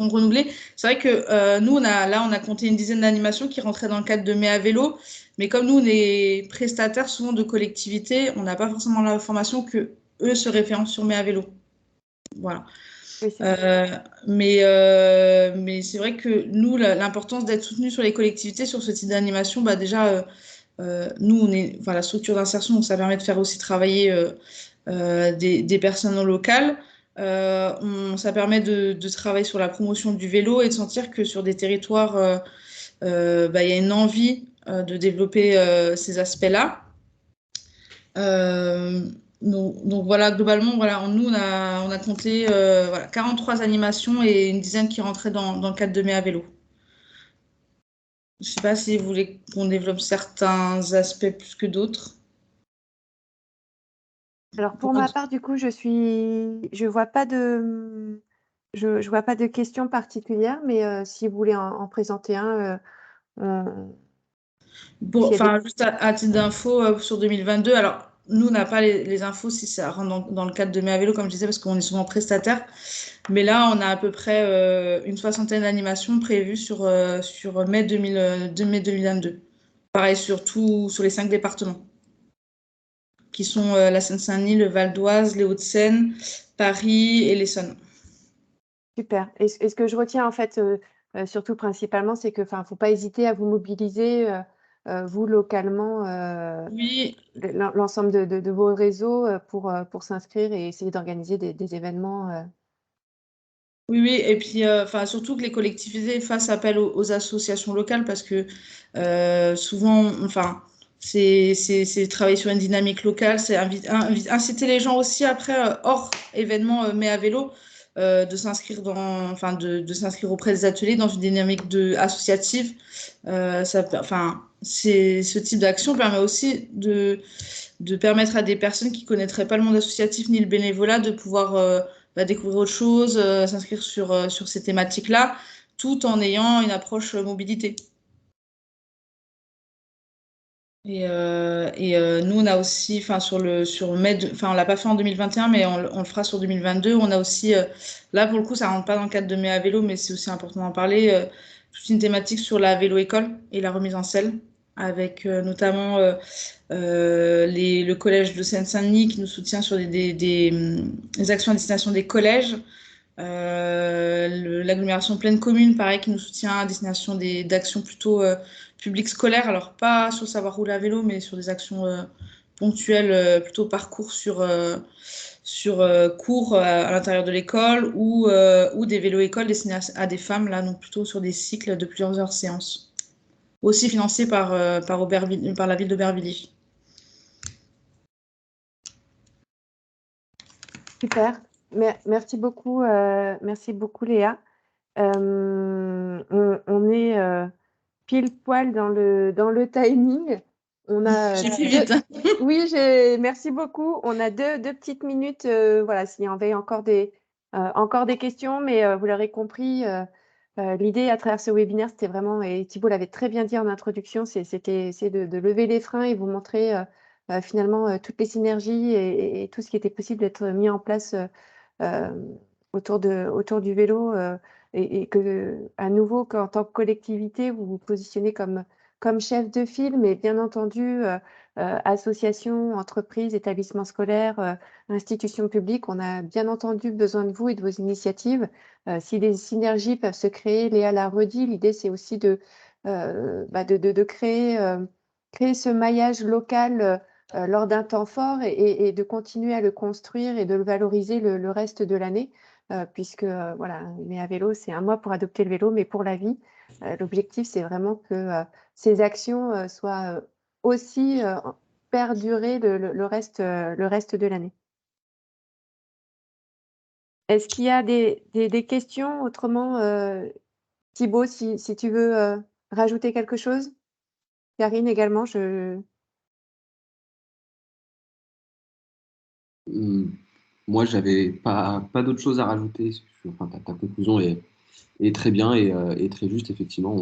renouvelées. C'est vrai que nous, on a compté une dizaine d'animations qui rentraient dans le cadre de Mai à vélo. Mais comme nous, on est prestataires souvent de collectivités, on n'a pas forcément l'information que eux se référencent sur Mai à vélo. Voilà. Oui, c'est Mais c'est vrai que nous, l'importance d'être soutenus sur les collectivités, sur ce type d'animation, bah déjà, nous, on est la structure d'insertion, donc ça permet de faire aussi travailler des personnes locales. Ça permet de travailler sur la promotion du vélo et de sentir que sur des territoires, il y a une envie de développer ces aspects-là. Donc voilà, globalement, nous, on a compté 43 animations et une dizaine qui rentraient dans le cadre de Mai à vélo. Je ne sais pas si vous voulez qu'on développe certains aspects plus que Alors pour ma part, du coup, je vois pas de questions particulières, mais si vous voulez en présenter un, Bon, s'il y a juste à titre d'info sur 2022, alors nous, on n'a pas les infos si ça rentre dans le cadre de Mai à vélo, comme je disais, parce qu'on est souvent prestataire. Mais là, on a à peu près une soixantaine d'animations prévues sur mai 2022. Pareil, surtout sur les 5 départements, qui sont la Seine-Saint-Denis, le Val d'Oise, les Hauts-de-Seine, Paris et l'Essonne. Super. Et ce que je retiens en fait, surtout principalement, c'est que, enfin, faut pas hésiter à vous mobiliser, vous localement, Oui, l'ensemble de vos réseaux, pour s'inscrire et essayer d'organiser des événements. oui, et puis surtout que les collectivités fassent appel aux associations locales parce que souvent, c'est travailler sur une dynamique locale, c'est inciter les gens aussi après, hors événement Mai à vélo, de s'inscrire de s'inscrire auprès des ateliers dans une dynamique associative. Ce type d'action permet aussi de permettre à des personnes qui connaîtraient pas le monde associatif ni le bénévolat de pouvoir découvrir autre chose, s'inscrire sur ces thématiques-là, tout en ayant une approche mobilité. Et nous, on a aussi, sur mai, on l'a pas fait en 2021, mais on le fera sur 2022. On a aussi, là pour le coup, ça rentre pas dans le cadre de Mai à vélo, mais c'est aussi important d'en parler, toute une thématique sur la vélo-école et la remise en selle, avec notamment le collège de Seine-Saint-Denis qui nous soutient sur des actions à destination des collèges. L'agglomération Pleine Commune, pareil, qui nous soutient à destination d'actions plutôt publiques scolaires. Alors, pas sur le savoir rouler à vélo, mais sur des actions ponctuelles, plutôt parcours sur cours à l'intérieur de l'école ou des vélos-écoles destinés à des femmes, là, donc plutôt sur des cycles de plusieurs heures séances. Aussi financés par la ville d'Aubervilliers. Super. Merci beaucoup, Léa. On est pile poil dans le timing. On a J'ai fait vite. Oui, merci beaucoup. On a deux petites minutes, voilà, s'il y avait encore des questions, mais vous l'aurez compris, l'idée à travers ce webinaire, c'était vraiment, et Thibault l'avait très bien dit en introduction, c'était de lever les freins et vous montrer finalement toutes les synergies et tout ce qui était possible d'être mis en place autour du vélo, et que, à nouveau, qu'en tant que collectivité, vous vous positionnez comme chef de file, mais bien entendu, associations, entreprises, établissements scolaires, institutions publiques, on a bien entendu besoin de vous et de vos initiatives. Si des synergies peuvent se créer, Léa l'a redit, l'idée c'est aussi de créer ce maillage local lors d'un temps fort et de continuer à le construire et de le valoriser le reste de l'année, puisque voilà, mais à vélo, c'est 1 mois pour adopter le vélo, mais pour la vie. L'objectif, c'est vraiment que ces actions soient aussi perdurer le reste de l'année. Est-ce qu'il y a des questions? Autrement, Thibaut, si tu veux rajouter quelque chose? Karine également, Moi, j'avais pas d'autre chose à rajouter. Enfin, ta conclusion est très bien et très juste. Effectivement,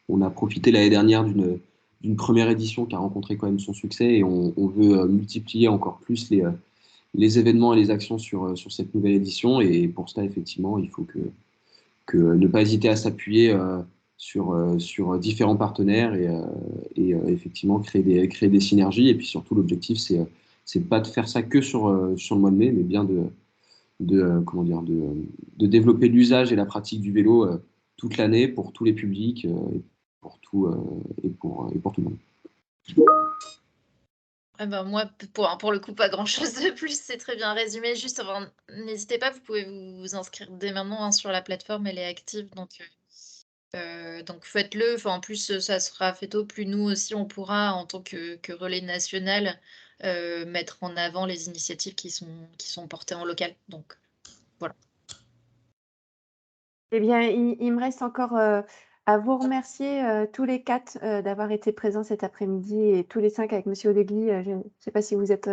on a profité l'année dernière d'une première édition qui a rencontré quand même son succès et on veut multiplier encore plus les événements et les actions sur cette nouvelle édition. Et pour cela, effectivement, il faut que ne pas hésiter à s'appuyer sur différents partenaires et effectivement créer des synergies. Et puis surtout, l'objectif, c'est pas de faire ça que sur le mois de mai, mais bien comment dire, de développer l'usage et la pratique du vélo toute l'année pour tous les publics et pour tout le monde. Eh ben moi, pour le coup, pas grand-chose de plus, c'est très bien résumé. Juste avant, n'hésitez pas, vous pouvez vous inscrire dès maintenant sur la plateforme, elle est active, donc faites-le. Enfin, en plus, ça sera fait tôt, plus nous aussi, on pourra, en tant que relais national, mettre en avant les initiatives qui sont portées en local. Donc, voilà. Eh bien, il me reste encore à vous remercier tous les 4 d'avoir été présents cet après-midi et tous les 5 avec Monsieur Odegui. Je ne sais pas si vous êtes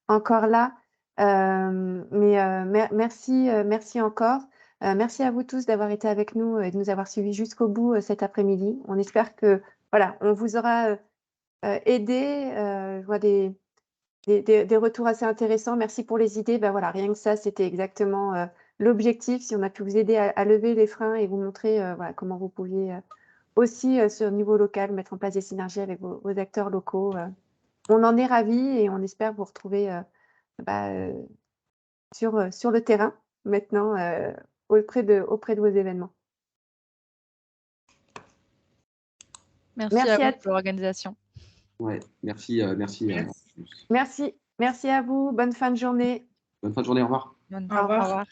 encore là, mais merci encore. Merci à vous tous d'avoir été avec nous et de nous avoir suivis jusqu'au bout cet après-midi. On espère que voilà, on vous aura aidé. Je vois des retours assez intéressants. Merci pour les idées. Ben voilà, rien que ça, c'était exactement l'objectif. Si on a pu vous aider à lever les freins et vous montrer voilà, comment vous pouviez aussi, sur le niveau local, mettre en place des synergies avec vos acteurs locaux. On en est ravis et on espère vous retrouver bah, sur le terrain maintenant, auprès de vos événements. Merci à Merci vous pour l'organisation. Ouais, merci. Merci à vous. Bonne fin de journée. Bonne fin de journée, au revoir. Au Au revoir. revoir.